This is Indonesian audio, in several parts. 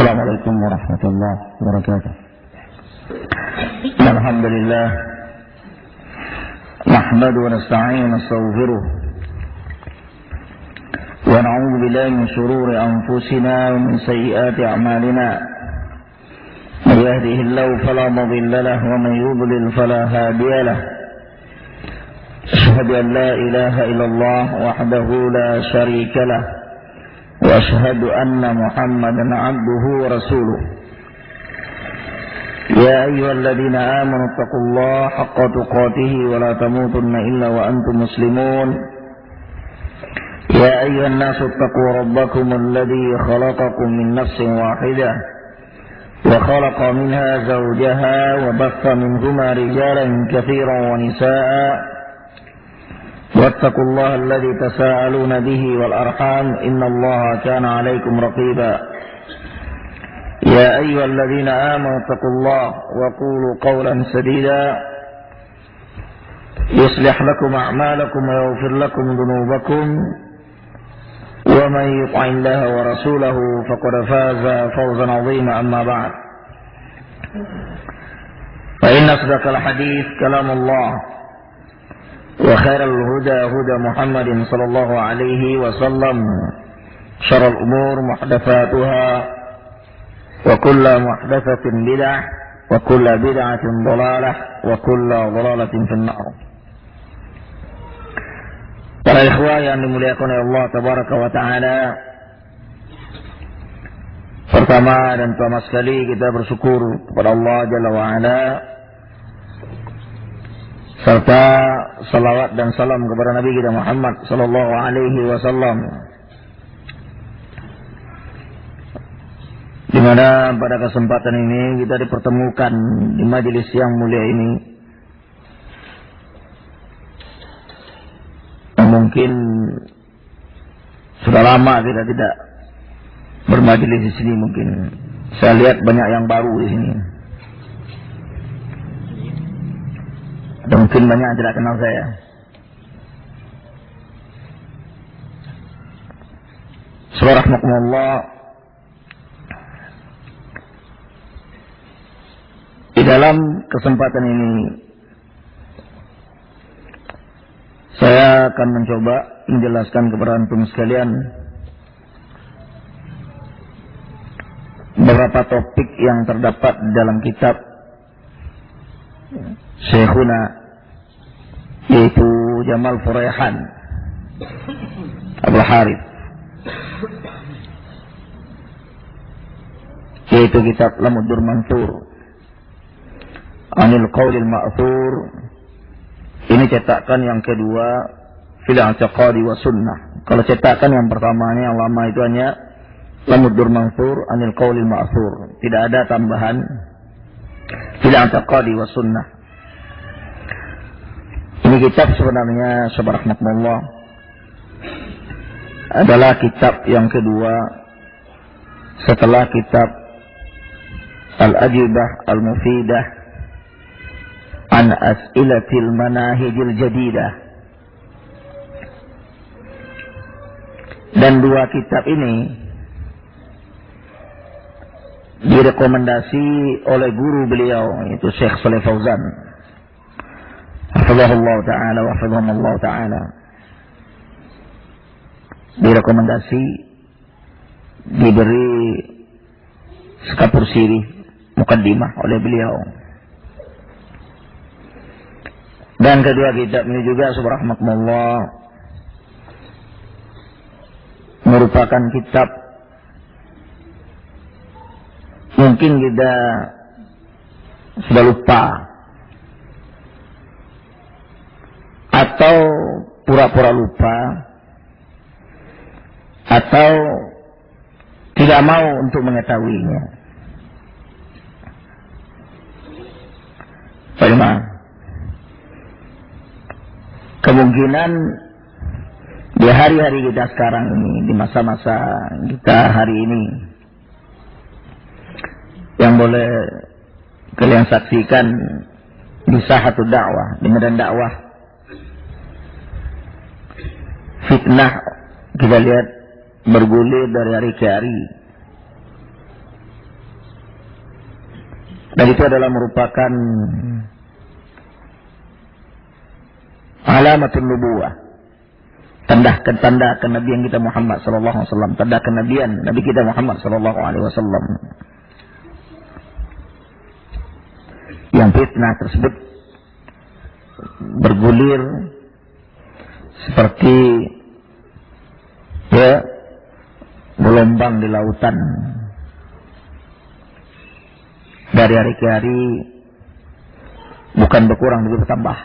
Assalamualaikum warahmatullahi wabarakatuh. Alhamdulillah nahmadu wa nasta'inu wa nastaghfiruh wa na'udzu billahi min shururi anfusina wa min sayyiati a'malina. May yahdihillahu fala mudilla lahu wa may yudlil fala hadiya lahu. Asyhadu an la ilaha illallah wahdahu la syarika lahu wa asyhadu anna Muhammadan 'abduhu wa rasuluh. Ya ayyuhalladzina amanu taqullaha haqqa tuqatih wa la tamutunna illa wa antum muslimun. Ya ayyuhan nasu taqu rabbakum alladzi khalaqakum min nafsin wahidah wa khalaqa minha zawjaha wa batha minhuma rijalan katsiran wa nisaa'a. واتقوا الله الذي تساءلون به والأرحام إن الله كان عليكم رقيبا. يا أيها الذين آمنوا اتقوا الله وقولوا قولا سديدا يصلح لكم أعمالكم ويغفر لكم ذنوبكم ومن يطع الله ورسوله فقد فاز فوزا عظيما. أما بعد فإن أصدق الحديث كلام الله وخير الهدى هدى محمد صلى الله عليه وسلم شر الأمور محدثاتها وكل محدثة بدعة وكل بدعة ضلالة وكل ضلالة في النار. Para ikhwah yang dimuliakan oleh Allah Tabaraka wa Ta'ala, pertama dan pertama sekali kita bersyukur kepada Allah Jalla wa Ala, serta salawat dan salam kepada Nabi kita Muhammad sallallahu alaihi wasallam, di mana pada kesempatan ini kita dipertemukan di majelis yang mulia ini. Mungkin sudah lama kita tidak bermajelis di sini. Mungkin saya lihat banyak yang baru di sini. Dan mungkin banyak yang tidak kenal saya. Subhanallah. Di dalam kesempatan ini saya akan mencoba menjelaskan kepada antum sekalian beberapa topik yang terdapat dalam kitab Syekhuna, yaitu Jamal Furaihan Abdul Harith, yaitu kitab Lamuddur Mansur Anil Qaulil Ma'thur. Ini cetakan yang kedua, Fil I'tiqadi wa Sunnah. Kalau cetakan yang pertamanya yang lama itu hanya Lamuddur Mansur Anil Qaulil Ma'thur, tidak ada tambahan Fil I'tiqadi wa Sunnah. Ini kitab sebenarnya subhanallah adalah kitab yang kedua setelah kitab Al-Ajibah Al-Mufidah An As'ilatil Manahijil Jadidah. Dan dua kitab ini direkomendasi oleh guru beliau, yaitu Syekh Shalih Fauzan, hafizahullah ta'ala wa hafizahullah ta'ala. Direkomendasi, diberi sekapur sirih mukaddimah oleh beliau. Dan kedua kitab ini juga subhanallah merupakan kitab mungkin kita sudah lupa atau pura-pura lupa atau tidak mau untuk mengetahuinya. Bagaimana? Kemungkinan di hari-hari kita sekarang ini, di masa-masa kita hari ini, yang boleh kalian saksikan di sahatul dakwah, di medan dakwah, fitnah kita lihat bergulir dari hari ke hari. Dan itu adalah merupakan alamatun nubuwah, tanda kenabian kita Muhammad sallallahu alaihi wasallam, tanda kenabian Nabi kita Muhammad sallallahu alaihi wasallam. Yang fitnah tersebut bergulir seperti gelombang di lautan. Dari hari ke hari bukan berkurang, tapi bertambah.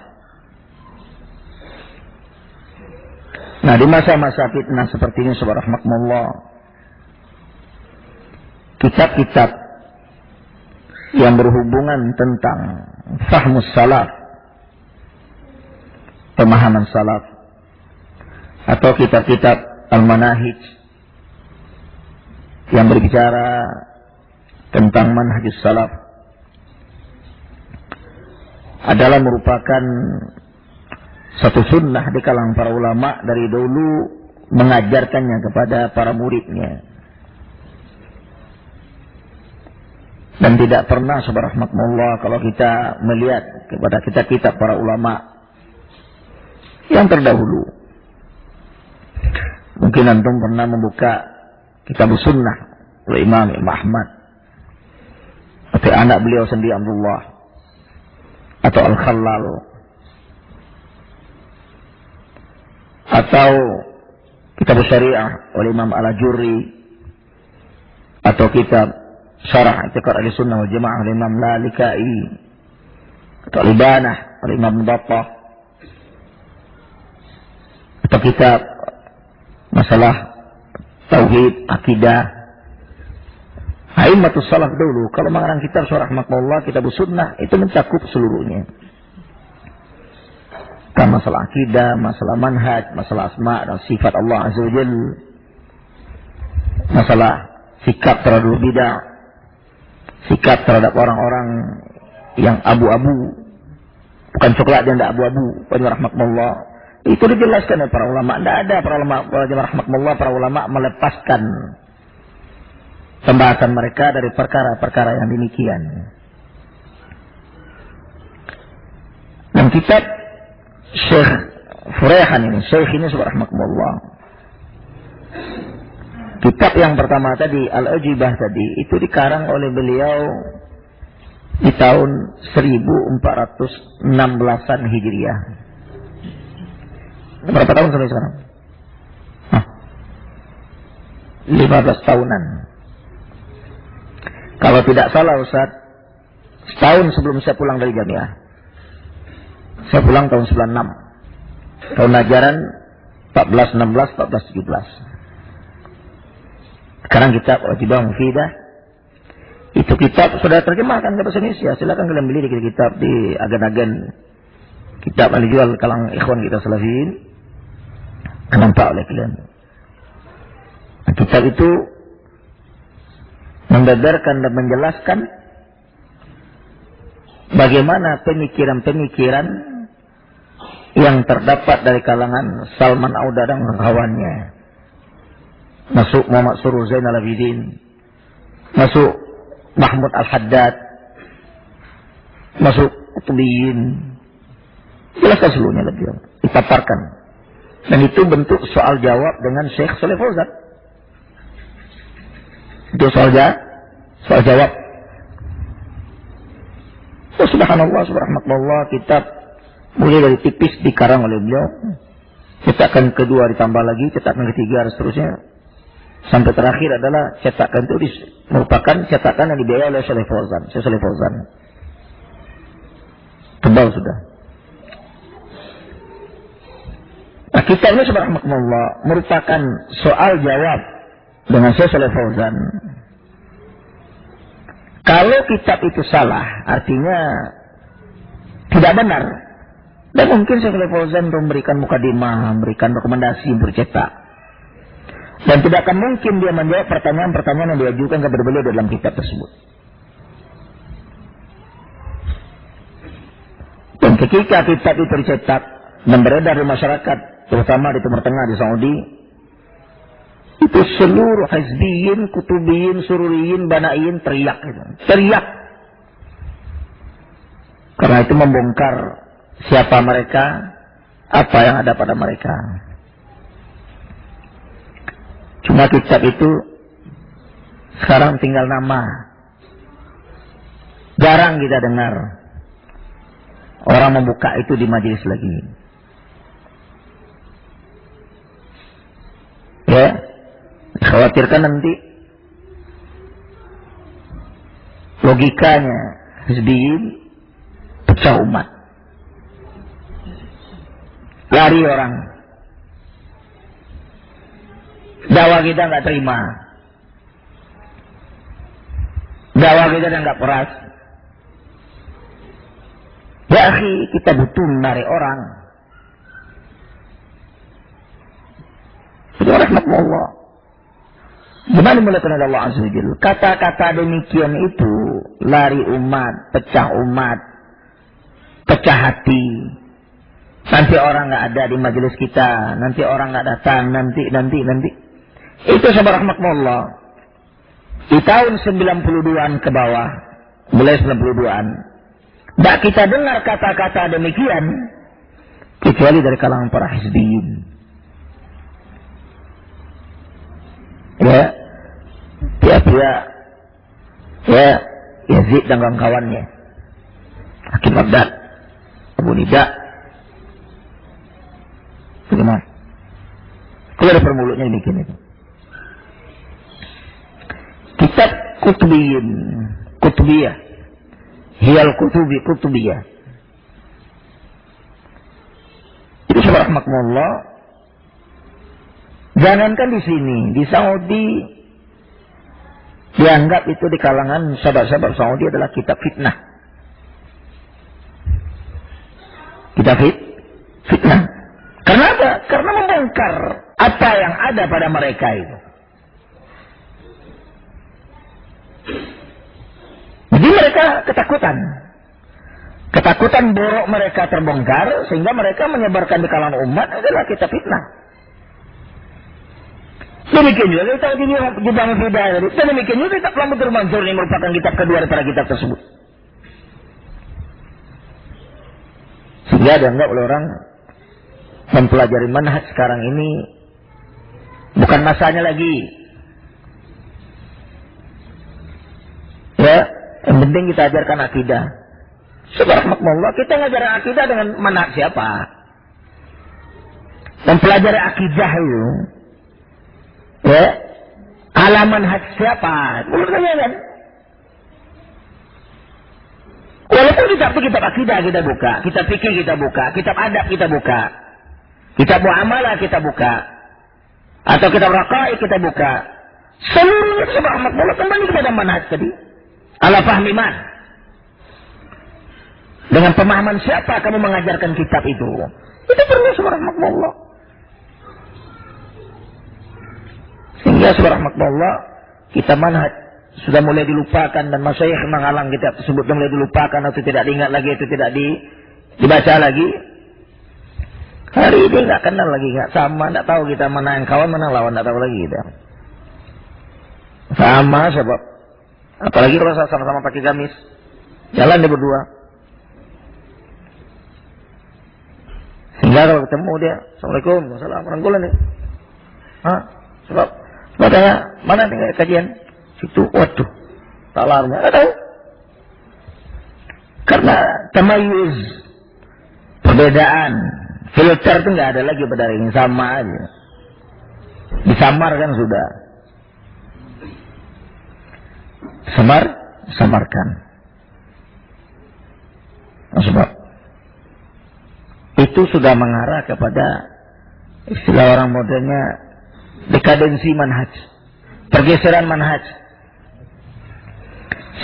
Nah, di masa-masa fitnah seperti ini, subhanallah, kitab-kitab yang berhubungan tentang fahmus salaf, pemahaman salaf, atau kitab-kitab al-manahij yang berbicara tentang manhajus salaf adalah merupakan satu sunnah di kalangan para ulama dari dulu mengajarkannya kepada para muridnya. Dan tidak pernah, subhanallah, kalau kita melihat kepada kitab-kitab para ulama yang terdahulu, mungkin antum pernah membuka kitab sunnah oleh Imam Ahmad, atau anak beliau sendiri Abdullah, atau Al-Khallal, atau kitab syariah oleh Imam Al-Ajurri, atau kitab syarah i'tiqad Ahlussunnah wal Jamaah oleh Imam Lalikai, atau Al-Ibanah oleh Imam Battah, atau kitab masalah tauhid, akidah A'immatus salaf dulu. Kalau mengarang kitab surah rahmatullah, kitab sunnah, itu mencakup seluruhnya. Masalah akidah, masalah manhaj, masalah asma dan sifat Allah Azza wa Jalla, masalah sikap terhadap bidah, sikap terhadap orang-orang yang abu-abu, bukan coklat yang tidak abu-abu, rahmatullah. Itu dijelaskan oleh para ulama. Tidak ada para ulama, para ulama melepaskan pembahasan mereka dari perkara-perkara yang demikian. Dan kitab Syekh Furaihan ini, Syekh ini subhanallah, kitab yang pertama tadi, Al-Ujibah tadi, itu dikarang oleh beliau di tahun 1416-an Hijriah. Berapa tahun sampai sekarang? 15 tahunan. Kalau tidak salah Ustaz, setahun sebelum saya pulang dari Jamiah. Saya pulang tahun 96. Tahun ajaran 1416, 1417. Sekarang kitab Ujibah Mufidah, itu kitab sudah terjemahkan ke bahasa Indonesia. Silakan kalian beli di kitab di agen-agen kitab yang dijual kalangan ikhwan kita salafiyin. Nampak oleh kalian. Kitab itu membeberkan dan menjelaskan bagaimana pemikiran-pemikiran yang terdapat dari kalangan Salman Auda dan kawannya, masuk Muhammad Surur Zainal Abidin, masuk Mahmud Al-Haddad, masuk Qutubiyin, jelaskan seluruhnya lebih dipaparkan. Dan itu bentuk soal jawab dengan Syekh Shalih Fauzan. Itu soal jawab. Oh, subhanallah, subhanallah, kitab mulai dari tipis dikarang oleh beliau, cetakan kedua ditambah lagi, cetakan ketiga dan seterusnya, sampai terakhir adalah cetakan itu merupakan cetakan yang dibiayai oleh Shalih Fauzan, Syekh Shalih Fauzan. Tebal sudah. Nah, kitab ini subhanallah merupakan soal jawab dengan Syekh Shalih Fauzan. Kalau kitab itu salah, artinya tidak benar. Dan mungkin Syekh Shalih Fauzan memberikan mukadimah, memberikan rekomendasi bercetak. Dan tidak akan mungkin dia menjawab pertanyaan-pertanyaan yang diajukan kepada beliau dalam kitab tersebut. Dan ketika kitab itu dicetak dan beredar di masyarakat, terutama di Timur Tengah, di Saudi, itu seluruh hizbiyin, kutubiyin, sururiyin, banaiyin teriak. Teriak. Karena itu membongkar siapa mereka, apa yang ada pada mereka. Cuma kitab itu sekarang tinggal nama. Jarang kita dengar orang membuka itu di majelis lagi. Ya, dikhawatirkan nanti logikanya hizbiyin pecah umat. Lari orang. Dakwah kita nggak terima. Dakwah kita nggak peras. Ya akhi, kita butuh menarik orang. Subhanallah. Gimana mulakan Allah Azza wa Jalla? Kata-kata demikian itu lari umat, pecah umat, pecah hati. Nanti orang nggak ada di majelis kita, nanti orang nggak datang, nanti. Itu sahabat rahmatullah. Di tahun 92-an ke bawah, mulai 92-an, tidak kita dengar kata-kata demikian, kecuali dari kalangan para hizbiyin. Ya, pihak-pihak, ya, Yazid dan kawan-kawannya, Hakim Baghdad, Abu Nida, bagaimana? Kalau ada permulutnya demikian itu. Kitab Kutubiyah, Hiyal Kutubiyah. Itu sahabat rahmatullah. Jangankan di sini, di Saudi dianggap itu di kalangan sahabat-sahabat Saudi adalah kitab fitnah. Kitab fitnah. Karena apa? Karena membongkar apa yang ada pada mereka itu. Jadi mereka ketakutan. Ketakutan borok mereka terbongkar sehingga mereka menyebarkan di kalangan umat adalah kitab fitnah. Demikian juga kita Jubah Hidayah tadi. Dan demikian juga kitab Lambatul Mansur ini merupakan kitab kedua daripada kitab tersebut. Sehingga dianggap oleh orang mempelajari manhaj sekarang ini bukan masanya lagi. Ya, yang penting kita ajarkan akidah. Subhanallah, kita ngajarin akidah dengan manhaj siapa? Mempelajari akidah itu. Ya, alaman hak siapa? Menurut kalian? Walaupun kitab akidah kita buka, kitab fikih kita buka, kitab adab kita buka, kitab muamalah kita buka, atau kitab raqaiq kita buka, seluruhnya subhanallah kembali kepada manhaj tadi. Ala fahmi man. Dengan pemahaman siapa kamu mengajarkan kitab itu? Itu perlu subhanallah. Sehingga subhanallah kita manhaj sudah mulai dilupakan dan masyayikh menghalang kitab tersebut mulai dilupakan atau tidak diingat lagi, itu tidak dibaca lagi. Hari ini nggak kenal lagi, nggak sama, nggak tahu kita mana yang kawan mana lawan, nggak tahu lagi kita. Sama sebab apalagi kalau sama-sama pakai gamis, jalan dia berdua. Sehingga kalau ketemu dia, assalamualaikum, waalaikumsalam, rangkulan nih. Sebab tanya, mana tinggal kajian? Situ, waduh, tak lama, nggak tahu. Karena tamayuz, perbedaan, filter itu nggak ada lagi pada ini, sama aja. Disamarkan sudah. Samarkan. Sebab itu sudah mengarah kepada istilah orang modernnya dekadensi manhaj, pergeseran manhaj,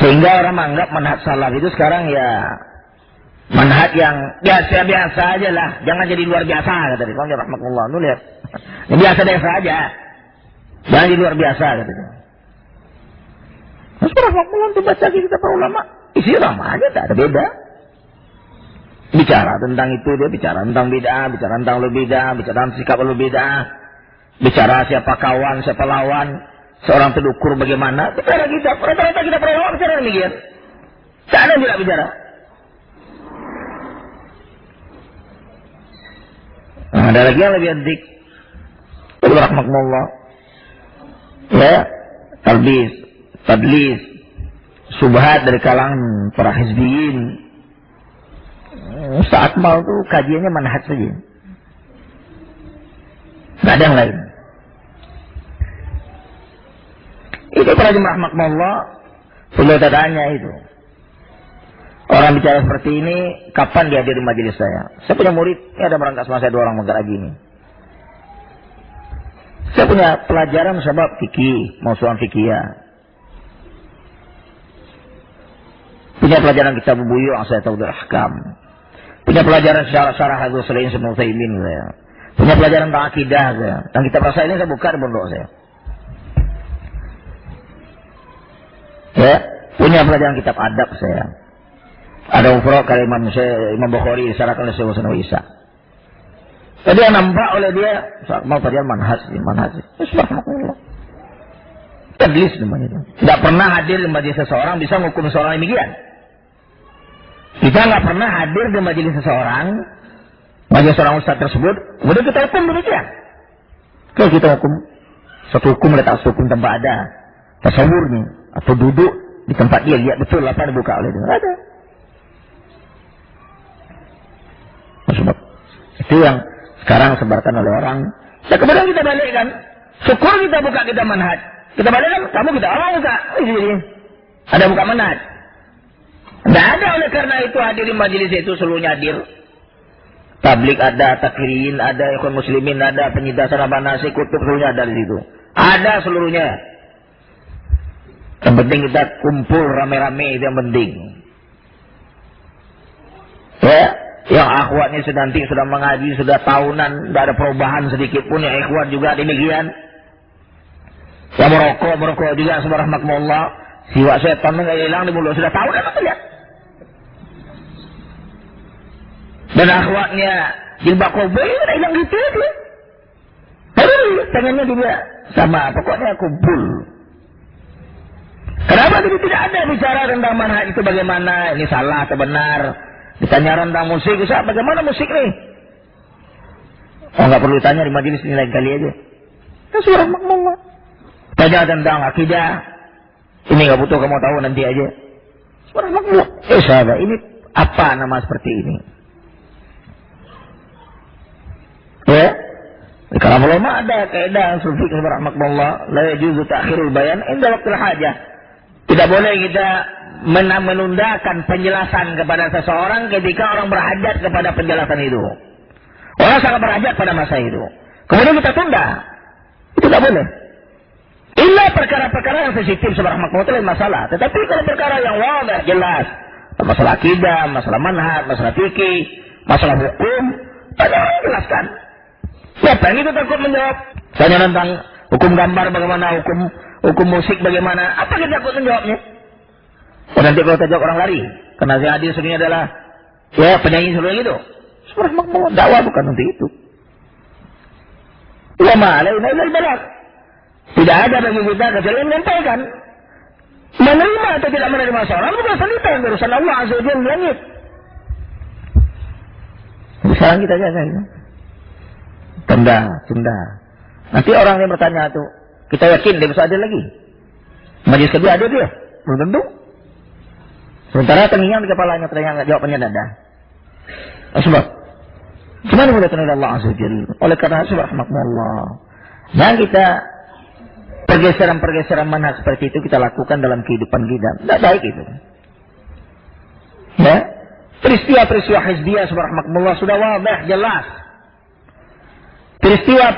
sehingga orang menganggap manhaj salaf itu sekarang ya manhaj yang biasa aja lah, jangan jadi luar biasa kata dia. Kalau rahmatullah, lu lihat, biasa aja, jangan jadi luar biasa kata dia. Terus rahmatullah itu baca kita para ulama, isi sama aja, tak ada beda. Bicara tentang itu, dia bicara tentang bid'ah, bicara tentang lu bid'ah, bicara tentang sikap lu bid'ah, bicara siapa kawan, siapa lawan, seorang terukur bagaimana, bicara kita, rata-rata kita para ulama bicara demikian. Tak ada yang tidak bicara. Nah, ada lagi yang lebih antik. Rahmatullah. Ya, talbis, tadlis, subhat dari kalangan para hizbiyin. Ustaz Akmal tuh kajiannya manhaj saja. Nggak ada yang lain. Itu para jemaah rahmatullah, sudah tanya itu. Orang bicara seperti ini, kapan dia hadir di majelis saya? Saya punya murid, ini ada berangkat sama saya 2 orang menggerak gini. Saya punya pelajaran sebab fikih, mausu'an fikiyah. Punya pelajaran kitab buyu yang saya tahu dari ahkam. Punya pelajaran syarah hadis selain Ibnu Utsaimin saya. Punya pelajaran tentang akidah saya. Dan kitab rasa ini saya buka di pondok saya. Ya, punya pelajaran kitab adab saya. Ada ufra kali Imam Bukhari disyaratkan oleh Syekh Hasan Isa. Jadi yang nampak oleh dia mau pelajaran manhaj. Subhanallah. Tadlis namanya itu. Tidak pernah hadir di majelis seseorang bisa menghukum seorang demikian. Kita nggak pernah hadir di majelis seseorang, majelis seorang ustaz tersebut, kemudian kita hukum demikian. Kalau kita hukum satu hukum letak hukum tempat ada tasawurnya atau duduk di tempat dia lihat betul apa yang dibuka oleh dia. Ada. Sebab itu yang sekarang sebarkan oleh orang. Dan kemudian kita balikkan. Syukur kita buka kita manhaj. Kita balikkan, kamu kita Allah buka. Ada buka manhaj. Tidak ada oleh karena itu hadir di majelis itu seluruhnya hadir. Tablik ada, takfirin ada, ikhwan muslimin ada, penyidasan abanasi, kutub seluruhnya ada di situ. Ada seluruhnya. Yang penting kita kumpul rame-rame, itu yang penting. Ya, yang akhwatnya nanti sudah mengaji, sudah tahunan, tidak ada perubahan sedikit pun, yang ikhwat juga demikian. Yang merokok juga, subhanallah. Siwak setan nggak hilang di mulut, sudah tahunan apa ya? Dan akhwatnya jilbab koboi udah hilang gitu aja. Tapi pengennya juga sama, pokoknya kumpul. Kenapa jadi tidak ada bicara tentang manhaj itu bagaimana, ini salah atau benar? Ditanya tentang musik, Ustaz, bagaimana musik nih? Oh, nggak perlu tanya di majelis ini lain kali aja. Ya surah makmullah. Tanya tentang akidah, ini nggak butuh kamu tahu nanti aja. Surah makmullah. Sahabat, ini apa nama seperti ini? Ya, kalau ulama ada kaidah usul fikih rahmatullah, la yajuzu ta'khirul bayan inda waqtil hajah. Tidak boleh kita menundakan penjelasan kepada seseorang ketika orang berhajat kepada penjelasan itu. Orang sangat berhajat pada masa itu. Kemudian kita tunda. Itu tidak boleh. Illa perkara-perkara yang sensitif subhanallah itu masalah. Tetapi kalau perkara yang wadah jelas, masalah akidah, masalah manhaj, masalah fikih, masalah hukum, ada orang jelaskan. Siapa yang itu takut menjawab? Tanya tentang hukum gambar bagaimana, hukum musik bagaimana, apa kita takut menjawabnya? Oh, nanti kalau kita jawab orang lari, karena yang hadir sebenarnya adalah ya penyanyi seluruh itu. Subhanallah, dakwah bukan untuk itu. Wa ma alaina illa al-balagh. Tidak ada bagi kita kecuali menyampaikan. Menerima atau tidak menerima seorang bukan selitang urusan Allah azza wa jalla langit. Sekarang kita jaga ini. Tunda. Nanti orang yang bertanya itu, kita yakin dia bisa ada lagi. Majelis kedua ada dia, belum tentu. Sementara terngiang di kepalanya, terngiang jawabannya ada. Sebab, cuma boleh terima Allah azza wa jalla. Oleh karena subhanallah. Yang kita pergeseran manhaj seperti itu kita lakukan dalam kehidupan kita. Tidak baik itu. Ya, peristiwa hizbiyah subhanallah sudah wadah jelas. Peristiwa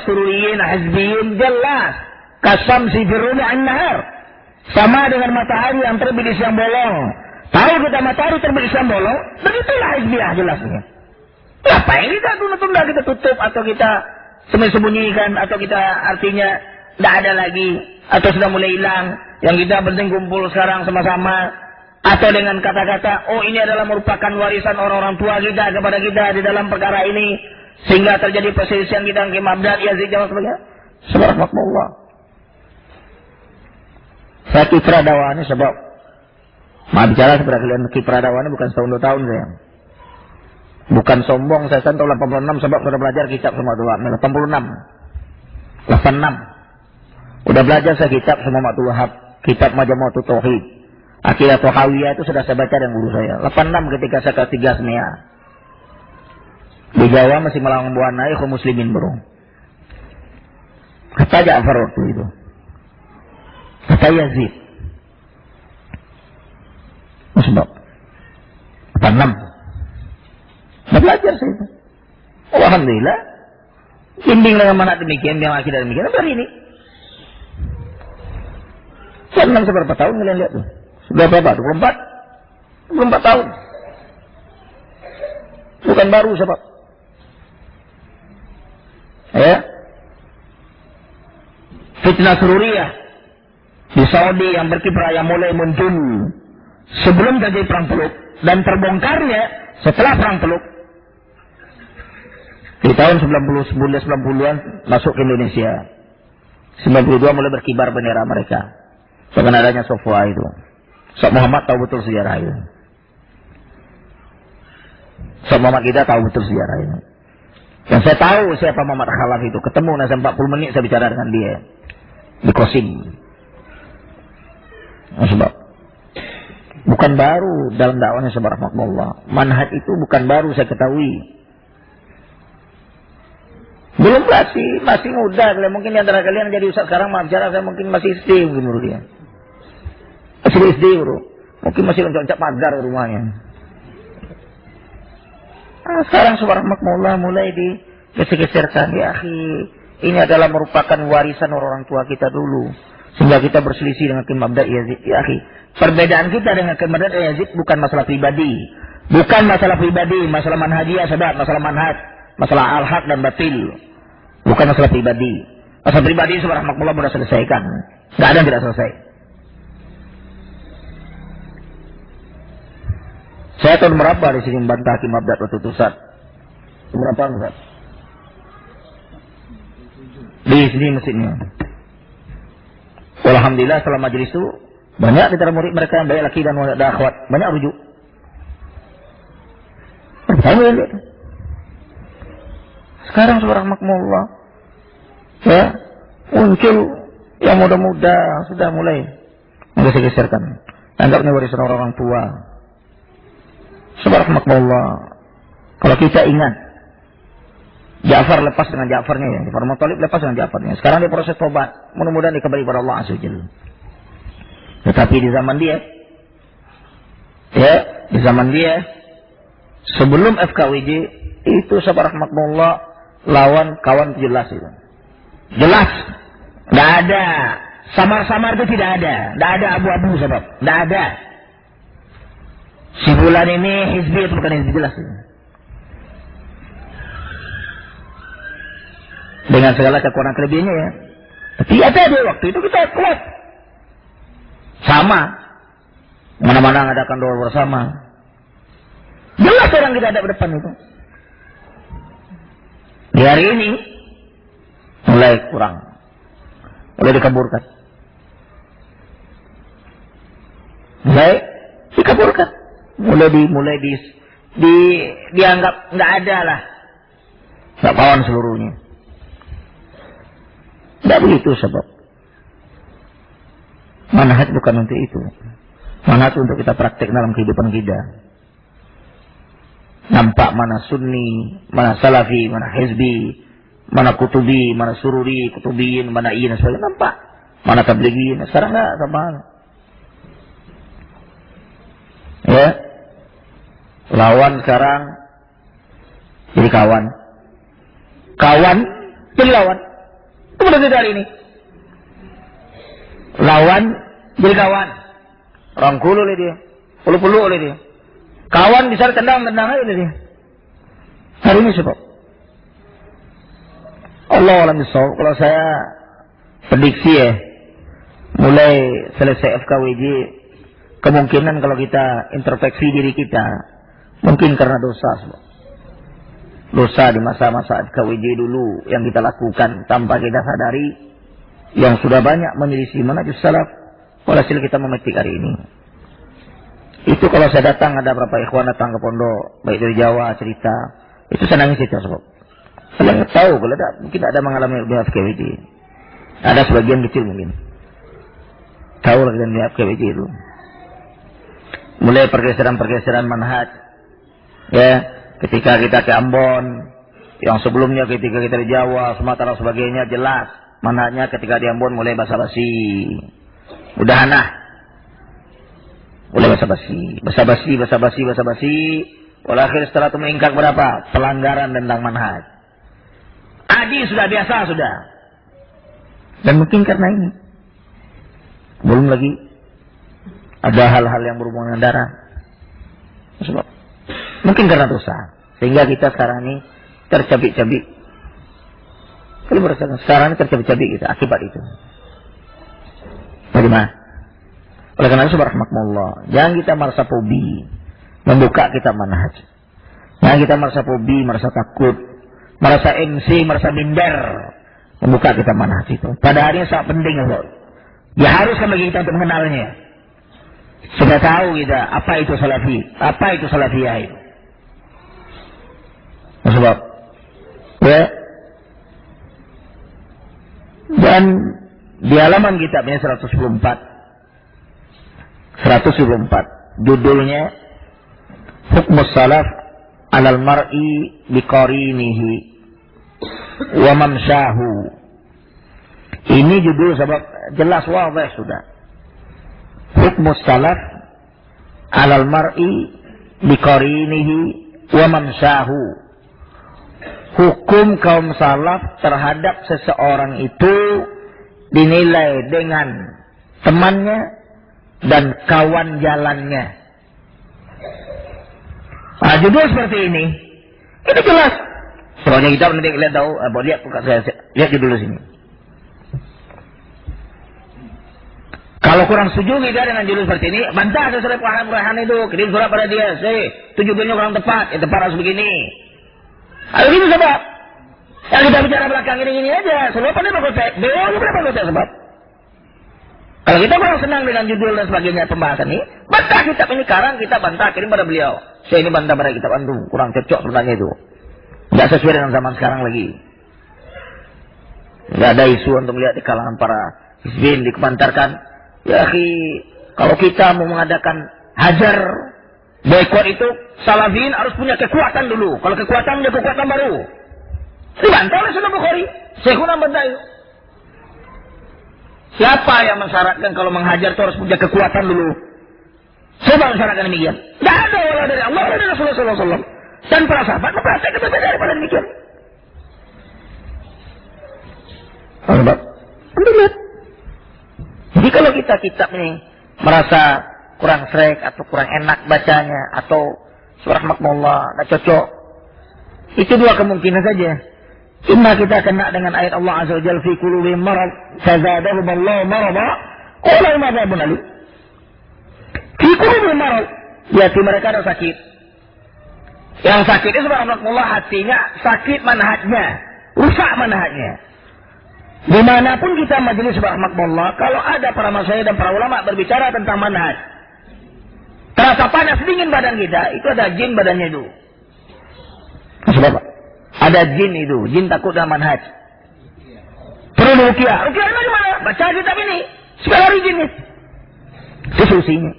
sururiyin, hizbiyin jelas. Kasamsi firrubi'an nahar. Sama dengan matahari yang terbit di siang bolong. Tahu kita matahari terbit di siang bolong, begitulah hizbiyah jelasnya. Ngapain kita tunda-tunda, kita tutup atau kita sembunyikan atau kita artinya tidak ada lagi atau sudah mulai hilang. Yang kita penting kumpul sekarang sama-sama atau dengan kata-kata, oh ini adalah merupakan warisan orang-orang tua kita kepada kita di dalam perkara ini. Sehingga terjadi perselisihan kita dengan Imam Abdad, Yazid, dan sebagainya. Subhanallah. Saya kiprah dakwah ini sebab mau bicara seperti kalian kiprah dakwah ini bukan setahun 2 tahun saya. Bukan sombong, saya tahun 86 sebab sudah belajar kitab semua Abdul Wahab. 86. Udah belajar saya kitab semua Abdul Wahab. Kitab Majmu'ut Tauhid. Aqidah Tahawiyah itu sudah saya baca dengan guru saya. 86 ketika saya kelas 3 SMEA. Di Jawa masih melawan buana ikhwan muslimin bro. Kata Ja'far waktu itu. Kata Yazid. Sebab 86. Saya belajar saya itu. Oh, alhamdulillah. Bimbing dengan mana demikian, yang akidah demikian. Sampai hari ini. Saya menang seberapa tahun kalian lihat tuh. Sudah berapa? 24? 24 tahun. Bukan baru sebab. Ya. Fitnah Sururiyah di Saudi yang berkiprah yang mulai muncul sebelum terjadi perang Teluk dan terbongkarnya setelah perang Teluk di tahun 90-an masuk ke Indonesia. 92 mulai berkibar bendera mereka dengan adanya Sofwa itu. Sok Muhammad tahu betul sejarah itu. Sok Muhammad kita tahu betul sejarah itu. Dan saya tahu siapa Muhammad Khalaf itu. Ketemu nasa 40 menit saya bicara dengan dia di Kosim. Sebab bukan baru dalam dakwahnya subhanallah. Manhaj itu bukan baru saya ketahui. Belum masih muda. Mungkin di antara kalian jadi ustaz sekarang maaf jarak saya mungkin masih SD mungkin menurut dia. Masih SD bro. Mungkin masih loncat pagar rumahnya. Nah, sekarang subhanallah mulai digeser-geserkan. Ya akhi, ini adalah merupakan warisan orang tua kita dulu. Sehingga kita berselisih dengan Mabda' Yazid. Ya akhi, perbedaan kita dengan Mabda' Yazid bukan masalah pribadi. Bukan masalah pribadi, masalah manhajiyah sahabat, masalah manhaj, masalah al-haq dan batil. Bukan masalah pribadi. Masalah pribadi subhanallah sudah selesaikan. Enggak ada yang tidak selesai. Saya tahun berapa di sini membantah Hakim Mabda' waktu itu Ustaz? Berapa Ustaz? Di sini mesinnya. Alhamdulillah setelah majelis itu banyak di antara murid mereka yang baik laki dan akhwat, banyak rujuk. Sekarang subhanallah ya muncul yang muda-muda sudah mulai menggeser-geserkan. Anggapnya warisan orang tua. Subhanallah. Kalau kita ingat Ja'far lepas dengan Ja'farnya ya. Ja'far Muttalib lepas dengan Ja'farnya. Sekarang dia proses tobat. Mudah-mudahan dia kembali kepada Allah Azza wa Jalla. Tetapi di zaman dia di zaman dia sebelum FKWJ itu subhanallah lawan kawan jelas itu. Jelas. Enggak ada samar-samar itu tidak ada. Enggak ada abu-abu sebab. Enggak ada. Si bulan ini hizbi itu bukan hizbi jelas itu. Dengan segala kekurangan kelebihannya ya. Tapi ada di waktu itu kita kuat. Sama. Mana-mana mengadakan doa bersama. Jelas orang kita ada di depan itu. Di hari ini mulai kurang. Mulai dikaburkan. Mulai dikaburkan. Mulai dianggap nggak ada lah. Nggak kawan seluruhnya. Tidak begitu sebab. Manhaj bukan untuk itu. Manhaj untuk kita praktek dalam kehidupan kita. Nampak mana sunni, mana salafi, mana hizbi, mana kutubi, mana sururi, kutubiin, mana iin, sebagainya. Nampak. Mana tablighin. Sekarang enggak sama. Ya. Lawan sekarang jadi kawan. Kawan jadi lawan. Itu benar dari ini. Lawan jadi kawan. Rangkul oleh dia. Puluh-puluh oleh dia. Kawan bisa tendang aja oleh dia. Hari ini sebab. Allah alam bisawab. Kalau saya prediksi ya. Mulai selesai FKWJ. Kemungkinan kalau kita introspeksi diri kita. Mungkin karena dosa sebab. Dosa di masa-masa FKWJ dulu yang kita lakukan tanpa kita sadari yang sudah banyak menyelisih manhajus salaf walhasil kita memetik hari ini. Itu kalau saya datang, ada berapa ikhwan datang ke pondok, baik dari Jawa, cerita. Itu saya nangis itu, sobat. Kalian tahu, kalau ada, mungkin ada mengalami BFKWJ. Ada sebagian kecil mungkin. Tahu lah kalian BFKWJ itu. Mulai pergeseran-pergeseran manhaj. Ya, ketika kita ke Ambon, yang sebelumnya ketika kita di Jawa, Sumatera sebagainya, jelas. Manhajnya ketika di Ambon mulai basa-basi. Mudahanah. Mulai basa-basi. Walakhir setelah itu meningkat berapa? Pelanggaran tentang manhaj. Adi sudah biasa sudah. Dan mungkin karena ini. Belum lagi ada hal-hal yang berhubungan dengan darah. Sebab mungkin karena dosa. Sehingga kita sekarang ini tercabik-cabik. Kalau merasakan sekarang ini tercabik-cabik kita akibat itu. Bagaimana? Oleh karena itu, subhanallah, jangan kita merasa fobi membuka kita manhaj. Jangan kita merasa fobi, merasa takut, merasa MC, merasa minder membuka kita manhaj itu. Pada hari ini sangat penting, Allah. Diharuskan bagi kita untuk mengenalnya. Sudah tahu kita apa itu salafi, apa itu salafiyah itu. Sebab, ya. Dan di halaman kitab ini 124, judulnya Hukmus Salaf alal mar'i biqarinihi wa mamsyahu. Ini judul sebab jelas wadah sudah. Hukmus Salaf alal mar'i biqarinihi wa mamsyahu. Hukum kaum salaf terhadap seseorang itu dinilai dengan temannya dan kawan jalannya. Nah, judul seperti ini jelas. Soalnya kita nanti lihat tahu, lihat saya lihat judul sini. Kalau kurang setuju kita dengan judul seperti ini, bantah sesuai paham itu, kirim surat pada dia, judulnya kurang tepat, tepat harus begini. Ayo gitu sebab. Yang kita bicara belakang ini aja, sebab apa dia berkotek? Beliau juga berkotek sebab. Kalau kita kurang senang dengan judul dan sebagainya pembahasan ini, bantah kitab ini sekarang kita bantah kirim pada beliau. Saya ini bantah pada kitab antum, kurang cocok sebenarnya itu. Tidak sesuai dengan zaman sekarang lagi. Tidak ada isu untuk melihat di kalangan para hizbin dikemantarkan. Ya akhi, kalau kita mau mengadakan hajar, boykot itu, salafin harus punya kekuatan dulu. Kalau kekuatan, punya kekuatan baru. Dibantah oleh Sunan Bukhari. Syekhuna bantah itu. Siapa yang mensyaratkan kalau menghajar itu harus punya kekuatan dulu? Siapa mensyaratkan demikian? Tidak ada wala dari Allah dan Rasulullah SAW. Dan para sahabat mempraktikkan berbeda daripada demikian. Sahabat, lihat. Jadi kalau kita kitab ini merasa kurang srek atau kurang enak bacanya atau subhanallah tidak cocok, itu dua kemungkinan saja. Imma kita kena dengan ayat Allah Azza wa Jalla fi qulubihim marad fazadahum Allah marada qala ma dzabun ali. Fi qulubihim marad, hati mereka ada sakit. Yang sakit itu subhanallah hatinya sakit manhajnya, rusak manhajnya. Dimanapun kita majelis subhanallah, kalau ada para masyayikh dan para ulama berbicara tentang manhaj, terasa panas dingin badan kita, itu ada jin badannya itu. Sebab ada jin itu, jin takut dengan manhaj. Perlu ruqyah. Ruqyah bagaimana? Baca kitab ini. Segala hari jin itu. Itu solusinya.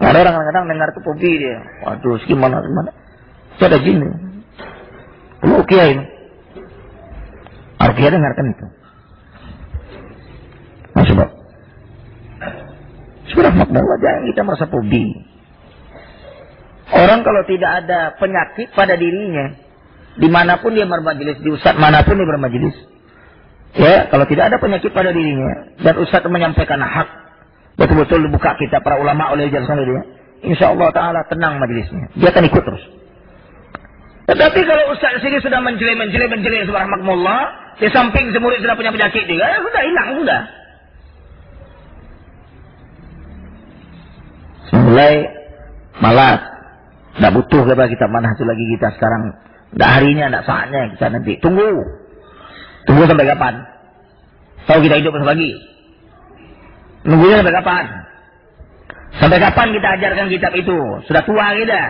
Ada orang kadang-kadang dengar itu popi dia. Waduh, gimana. Itu ada jin. Perlu ruqyah ini. Ruqyah dengarkan itu. Nah, sebab. Subhanallah, jangan kita merasa popi. Orang kalau tidak ada penyakit pada dirinya, dimanapun dia bermajelis, di ustaz manapun dia bermajelis, ya, kalau tidak ada penyakit pada dirinya dan ustaz menyampaikan hak, betul-betul dibuka kita para ulama oleh jelasan dia, insyaallah taala tenang majelisnya, dia akan ikut terus. Tetapi kalau ustaz sini sudah menjelek subhanallah, di samping semurid sudah punya penyakit juga, ya sudah hilang sudah. Mulai malas, tidak butuh kepada kita manhaj lagi kita sekarang. Tidak harinya, tidak saatnya kita nanti. Tunggu sampai kapan? Tahu kita hidup besok lagi? Nunggunya sampai kapan? Sampai kapan kita ajarkan kitab itu? Sudah tua kita?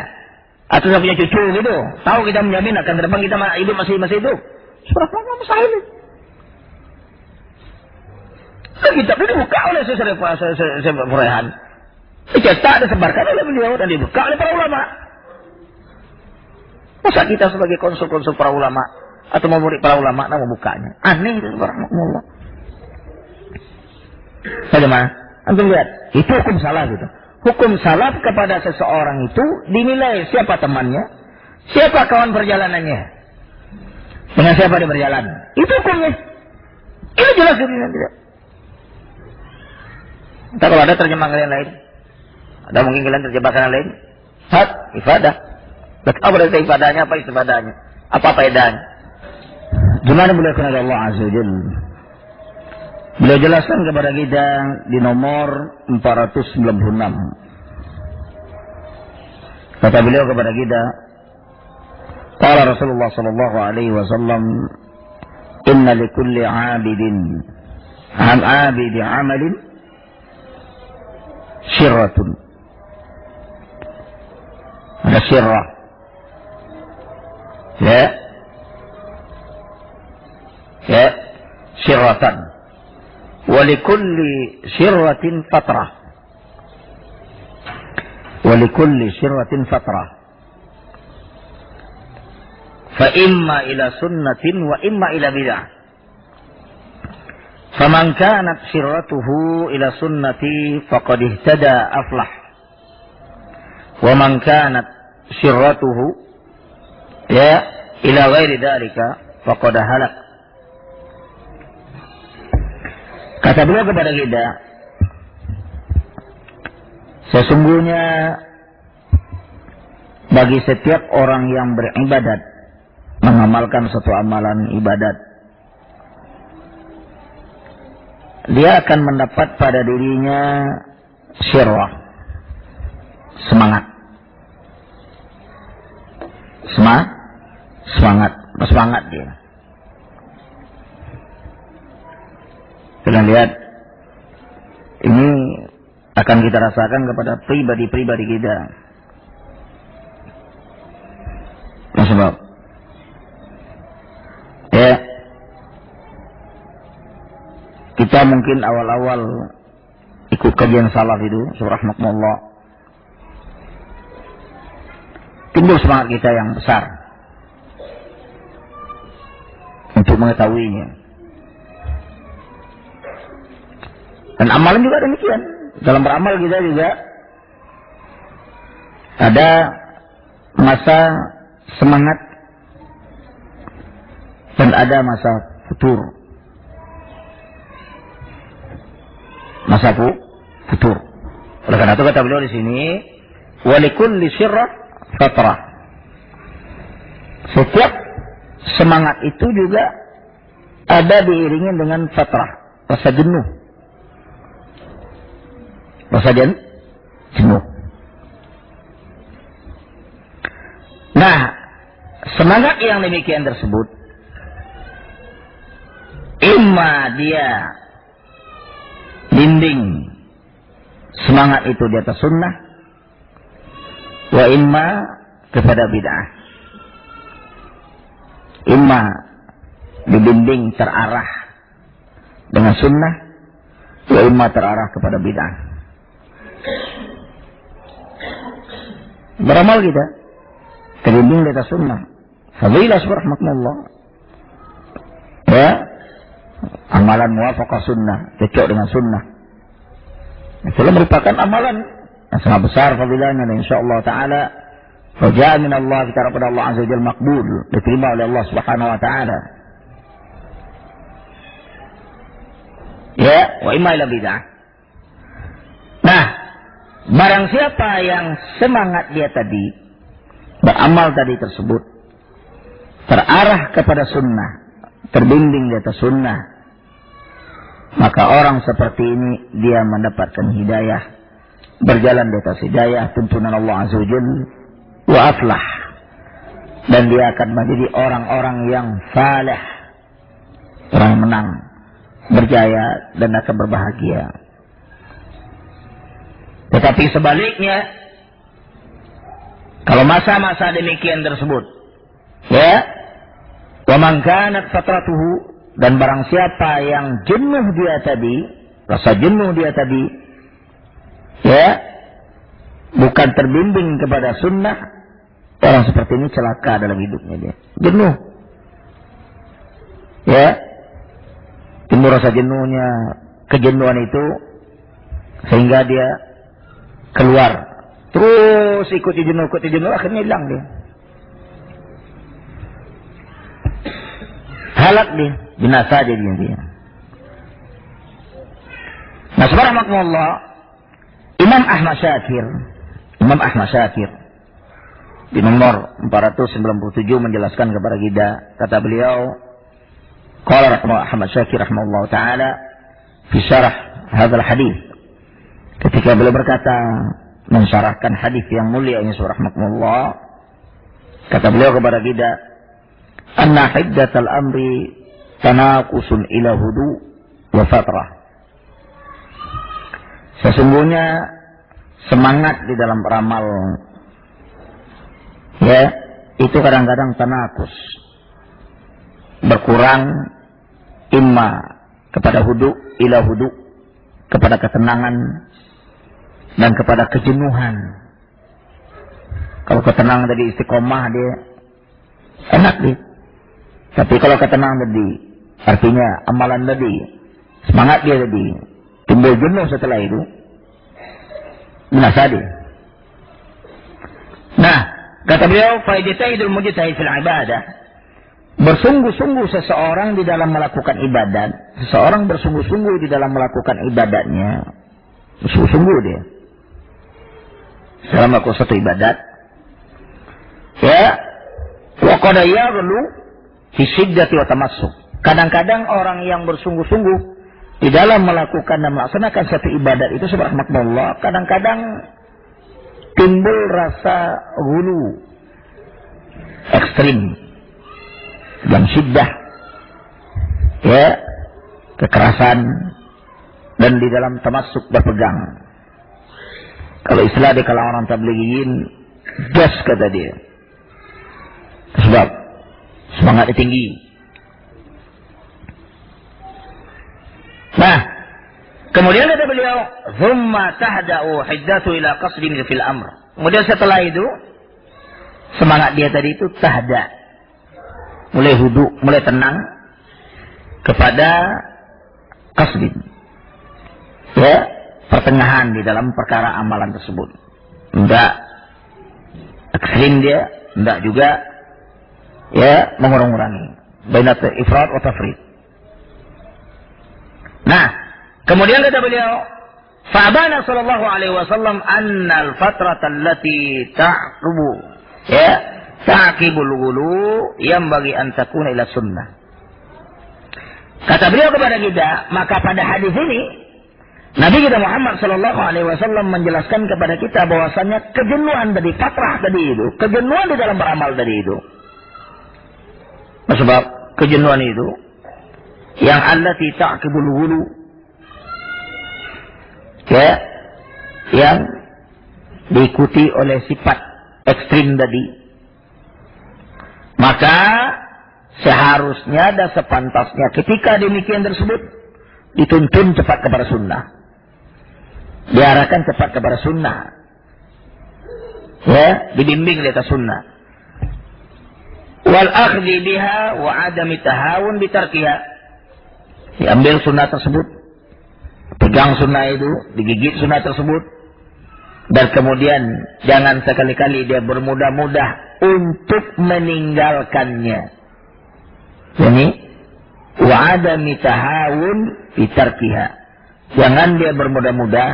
Atau sudah punya cucu gitu? Tahu kita menjamin akan ke depan kita hidup masih hidup? Sudah lama mustahil. Kitab itu dibuka oleh Syekh Burhan. Dicetak, disebarkan oleh beliau dan dibuka oleh para ulama. Masa kita sebagai konsul-konsul para ulama atau murid para ulama nak membukanya? Aneh itu, subhanallah. Bagaimana? Antum lihat, itu hukum salaf itu. Hukum salaf kepada seseorang itu dinilai siapa temannya, siapa kawan perjalanannya, dengan siapa dia berjalan. Itu hukumnya. Ini jelas ini tidak. Entah kalau ada terjemahan yang lain, ada mungkin kalian terjebak yang lain. Hak ibadah. Apa berarti ibadahnya, apa ibadahnya, apa faedahnya? Gimana boleh kenal Allah Azza wa Jalla? Beliau jelaskan kepada kita di nomor 496. Kata beliau kepada kita, qala Rasulullah sallallahu alaihi wasallam, inna likulli 'abidin an 'abidi 'amalin syirratun. Ada syirrah. Ya, syirratan. Walikulli syirratin fatrah. Walikulli syirratin fatrah. Fa imma ila sunnatin wa imma ila bid'ah. Faman kanat syirratuhu ila sunnati faqad ihtada aflah. Wa man kanat syirratuhu ila ghairi dzalika faqad halak. Kata beliau kepada kita, sesungguhnya bagi setiap orang yang beribadat, mengamalkan suatu amalan ibadat, dia akan mendapat pada dirinya syirrah, semangat. Semangat dia. Kita lihat, ini akan kita rasakan kepada pribadi-pribadi kita. Sebab, kita mungkin awal-awal ikut kajian salaf itu, subhanallah, timbul semangat kita yang besar untuk mengetahuinya. Dan amalan juga demikian. Dalam beramal kita juga ada masa semangat dan ada masa futur. Masa futur. Oleh karena itu kata beliau di sini, walikulli syirrah fatrah. Setiap semangat itu juga ada diiringi dengan fatrah, rasa jenuh. Rasa jenuh. Nah, semangat yang demikian tersebut, imma dia bimbing semangat itu di atas sunnah, wa imma kepada bid'ah. Imma dibimbing terarah dengan sunnah, wa imma terarah kepada bid'ah. Beramal kita terbimbing di atas sunnah, fadilah subhanallah, amalan muwafaqah sunnah, cocok dengan sunnah, itu merupakan amalan yang sangat besar fadilahnya, dan insyaallah taala raja min Allah, kita kepada Allah azza wajalla makbul, diterima oleh Allah subhanahu wa taala. Wa imma ila bid'ah. Nah, barang siapa yang semangat dia tadi, beramal tadi tersebut, terarah kepada sunnah, terbimbing di atas sunnah, maka orang seperti ini dia mendapatkan hidayah, berjalan di atas hidayah tuntunan Allah Azza wa Jalla, wa aflah, dan dia akan menjadi orang-orang yang saleh, orang menang, berjaya dan akan berbahagia. Tetapi sebaliknya, kalau masa-masa demikian tersebut, ya, wa man kanat fatratuhu, dan barang siapa yang jenuh dia tadi, rasa jenuh dia tadi, ya, bukan terbimbing kepada sunnah, orang seperti ini celaka dalam hidupnya dia. Jenuh. Ya. Timbul rasa jenuhnya, kejenuhan itu, sehingga dia keluar. Terus ikuti jenuh, akhirnya hilang dia. Halak dia, binasa jadi dia. Nah, subhanallah, Imam Ahmad Syakir di nomor 497 menjelaskan kepada kita, kata beliau, qala Ahmad Syakir rahimahullah taala fi syarah hadzal hadis, ketika beliau berkata mensyarahkan hadis yang mulia ini rahimahullah, kata beliau kepada kita, anna hiddatal amri tanaqusun ila hudu wa fatrah. Sesungguhnya semangat di dalam beramal, ya, itu kadang-kadang tanakus, berkurang, imma kepada hudu, ila hudu, kepada ketenangan, dan kepada kejenuhan. Kalau ketenangan tadi istiqomah dia enak dia. Tapi kalau ketenangan tadi, artinya amalan tadi, semangat dia tadi, timbul jenuh setelah itu, binasa dia. Nah, kata beliau, fa'idataidul mujtahid fil ibadah, bersungguh-sungguh seseorang di dalam melakukan ibadat, seseorang bersungguh-sungguh di dalam melakukan ibadatnya, bersungguh-sungguh dia dalam melakukan satu ibadat, ya, wa qad yaghlu fi shiddati wa tamassuk. Kadang-kadang orang yang bersungguh-sungguh di dalam melakukan dan melaksanakan satu ibadat itu subhanallah, kadang-kadang timbul rasa hulu, ekstrim, dan syiddah, ya, kekerasan, dan di dalam tamassuk berpegang. Kalau istilah di kalangan orang tablighiyin, gas kata dia. Sebab semangatnya tinggi. Nah, kemudian kata beliau, "Tsumma tahda'u hiddatu ila qasdin fil amr." Kemudian setelah itu, semangat dia tadi itu tahda, mulai hudu, mulai tenang kepada qasdin, ya, pertengahan di dalam perkara amalan tersebut. Enggak ekstrim dia, enggak juga, ya, mengurang-urangi. Bainat ifrat wa tafrid. Nah, kemudian kata beliau, fa'abana sallallahu alaihi wasallam anna al-fatrata allati ta'qubu, ya, ta'qibul ghulu yanbaghi an takuna ila sunnah. Kata beliau kepada kita, maka pada hadis ini Nabi kita Muhammad sallallahu alaihi wasallam menjelaskan kepada kita bahwasanya kejenuhan dari fatrah tadi itu, kejenuhan di dalam beramal tadi itu. Sebab kejenuhan itu yang allati ta'qibul ghulu, ya, yang diikuti oleh sifat ekstrim tadi, maka seharusnya dan sepantasnya ketika demikian tersebut dituntun cepat kepada sunnah, diarahkan cepat kepada sunnah, ya, dibimbing di atas sunnah, wal akhdhi biha wa adami tahawun bitarkiha, diambil sunnah tersebut, pegang sunnah itu, digigit sunnah tersebut, dan kemudian jangan sekali-kali dia bermudah-mudah untuk meninggalkannya. Ini wa adami tahawun bitarkiha, jangan dia bermudah-mudah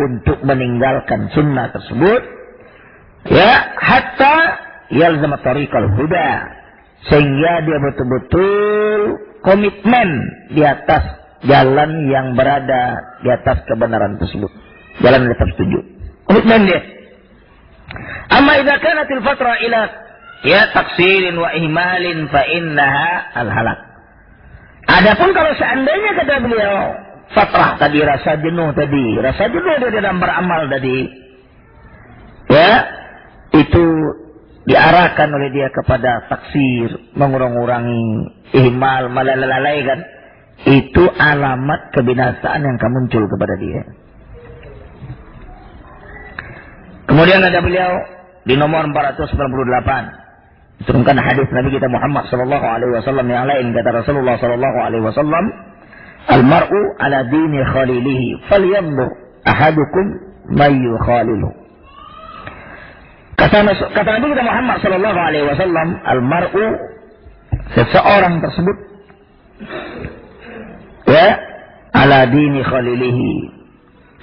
untuk meninggalkan sunnah tersebut, ya, hatta yalzam tariqal huda, sehingga dia betul-betul komitmen di atas jalan yang berada di atas kebenaran tersebut, jalan yang tertuju, komitmen dia. Amma idza kanatil fatra ila, ya, taksirin wa ihmalin fa innaha al-halak. Adapun kalau seandainya kata beliau fatrah tadi, rasa jenuh dia dalam beramal tadi, ya, itu diarahkan oleh dia kepada taksir, mengurang-urangi, ihmal, melalaikan. Itu alamat kebinasaan yang akan muncul kepada dia. Kemudian ada beliau di nomor 498 turunkan hadis Nabi kita Muhammad sallallahu alaihi wasallam yang lain, kata Rasulullah sallallahu alaihi wasallam, "Al-mar'u ala dini khalilihi, falyanzur ahadukum may yukhalilu." Kata Nabi kita Muhammad sallallahu alaihi wasallam, al-mar'u, seseorang tersebut, ya, ala dini khalilihi,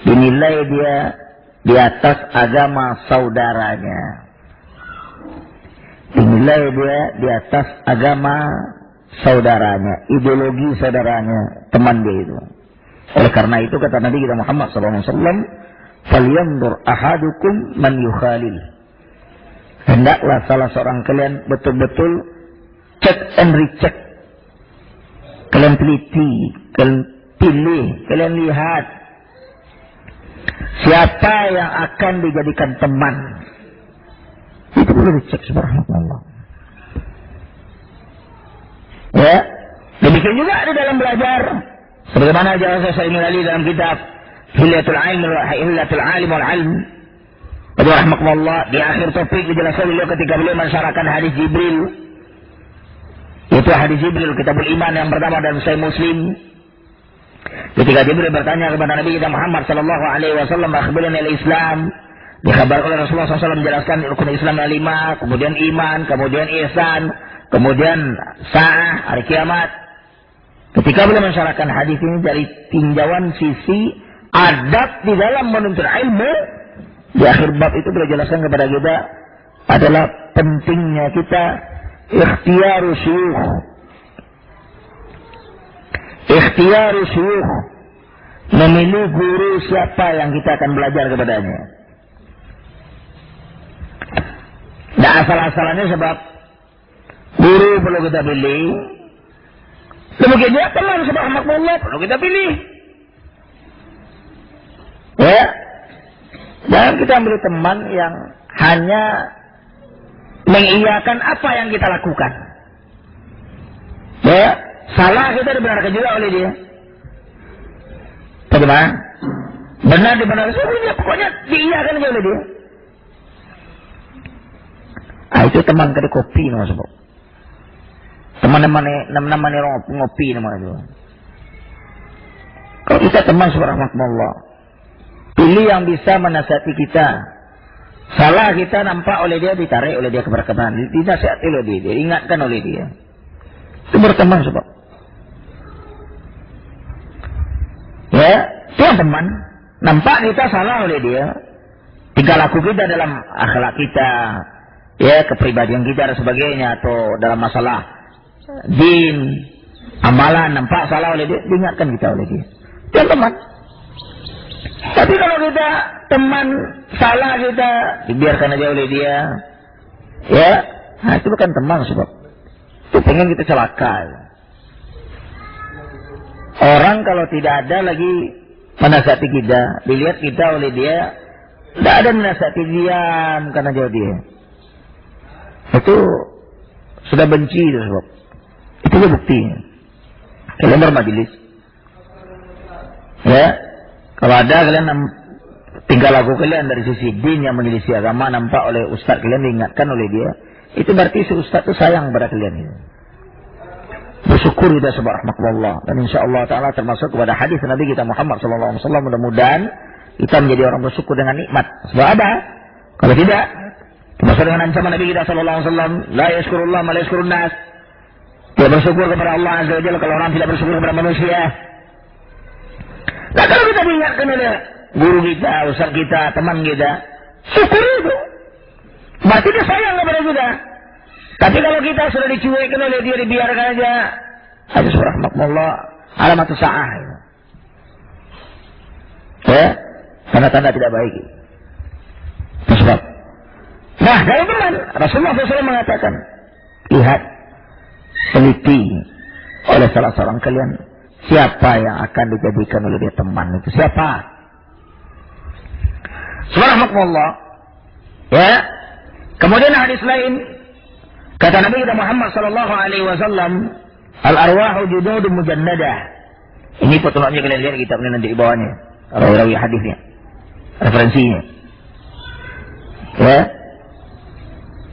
dinilai dia di atas agama saudaranya. Dinilai dia di atas agama saudaranya, ideologi saudaranya, teman dia itu. Oleh karena itu kata Nabi kita Muhammad sallallahu alaihi wasallam, "Falyanzur ahadukum man yukhalil." Hendaklah salah seorang kalian betul-betul check and recheck. Kalian teliti, kalian pilih, kalian lihat siapa yang akan dijadikan teman. Itu perlu dicek, subhanallah. Ya, demikian juga di dalam belajar. Sebagaimana Syekh Sa'id Ali dalam kitab Hilyatul Alim wal Ilm, rahimahullah, di akhir topik dijelaskan beliau ketika beliau mensyarahkan hadis Jibril. Itu hadis Jibril, Kitabul Iman yang pertama dan Sahih Muslim. Ketika Jibril bertanya kepada Nabi kita Muhammad sallallahu alaihi wasallam, "Akhbirni al-Islam." Dikabarkan oleh Rasulullah SAW menjelaskan rukun Islam yang 5, kemudian iman, kemudian ihsan, kemudian sa'ah, hari kiamat. Ketika beliau mensyarahkan hadis ini dari tinjauan sisi adab di dalam menuntut ilmu, di akhir bab itu beliau jelaskan kepada kita adalah pentingnya kita ikhtiyaru syuyukh, memilih guru siapa yang kita akan belajar kepadanya. Tidak asal-asalannya, sebab guru perlu kita pilih, demikian juga teman subhanallah perlu kita pilih. Ya, jangan kita ambil teman yang hanya mengiyakan apa yang kita lakukan. Ya, salah kita dibenarkan juga oleh dia. Bagaimana? Benar dibenarkan, pokoknya diiyakan aja oleh dia. Ah, itu teman kedai kopi nama sebab. Namanya ngopi nama itu. Kalau kita teman subhanallah, pilih yang bisa menasihati kita. Salah kita nampak oleh dia, ditarik oleh dia kepada kebenaran, dinasihati oleh dia, diingatkan oleh dia. Itu berteman sebab. Ya, itu yang teman. Nampak kita salah oleh dia, tingkah laku kita dalam akhlak kita, ya, kepribadian kita dan sebagainya, atau dalam masalah din, amalan, nampak salah oleh dia, diingatkan kita oleh dia. Dia teman. Tapi kalau kita teman salah kita dibiarkan aja oleh dia, ya, nah itu bukan teman sebab. Itu pengen kita celaka. Orang kalau tidak ada lagi menasihati kita, dilihat kita oleh dia, tidak ada menasihati, diam karena jauh dia. Itu sudah benci sebab. Itu buktinya. Kalian bermajelis, ya, kalau ada kalian tinggal laku kalian dari sisi din yang menyelisih agama nampak oleh ustaz kalian, diingatkan oleh dia, itu berarti si ustaz itu sayang pada kalian itu. Bersyukur kita subhanallah, dan insyaallah taala termasuk kepada hadis Nabi kita Muhammad sallallahu alaihi wasallam. Mudah-mudahan kita menjadi orang bersyukur dengan nikmat. Sebab ada, kalau tidak termasuk dengan ancaman Nabi kita sallallahu alaihi wasallam, la yashkurullah ma la yashkurun nas. Tidak bersyukur kepada Allah azza wa jalla kalau orang tidak bersyukur kepada manusia. Nah, kalau kita diingatkan oleh guru kita, ustaz kita, teman kita, syukur itu. Berarti dia sayang kepada kita. Tapi kalau kita sudah dicuekin oleh dia, dibiarkan aja, hadis rahmatullah, alamat sa'ah. Ya, tanda-tanda tidak baik. Sebab. Nah, dari teman, Rasulullah SAW mengatakan, lihat, teliti oleh salah seorang kalian, siapa yang akan dijadikan oleh dia teman itu? Siapa? Subhanallah. Ya. Kemudian hadis lain kata Nabi kita Muhammad sallallahu alaihi wasallam, al-arwahu junudun mujannadah. Ini petunjuknya kalian lihat kitabnya nanti di bawahnya. Rawi hadisnya. Referensinya. Ya.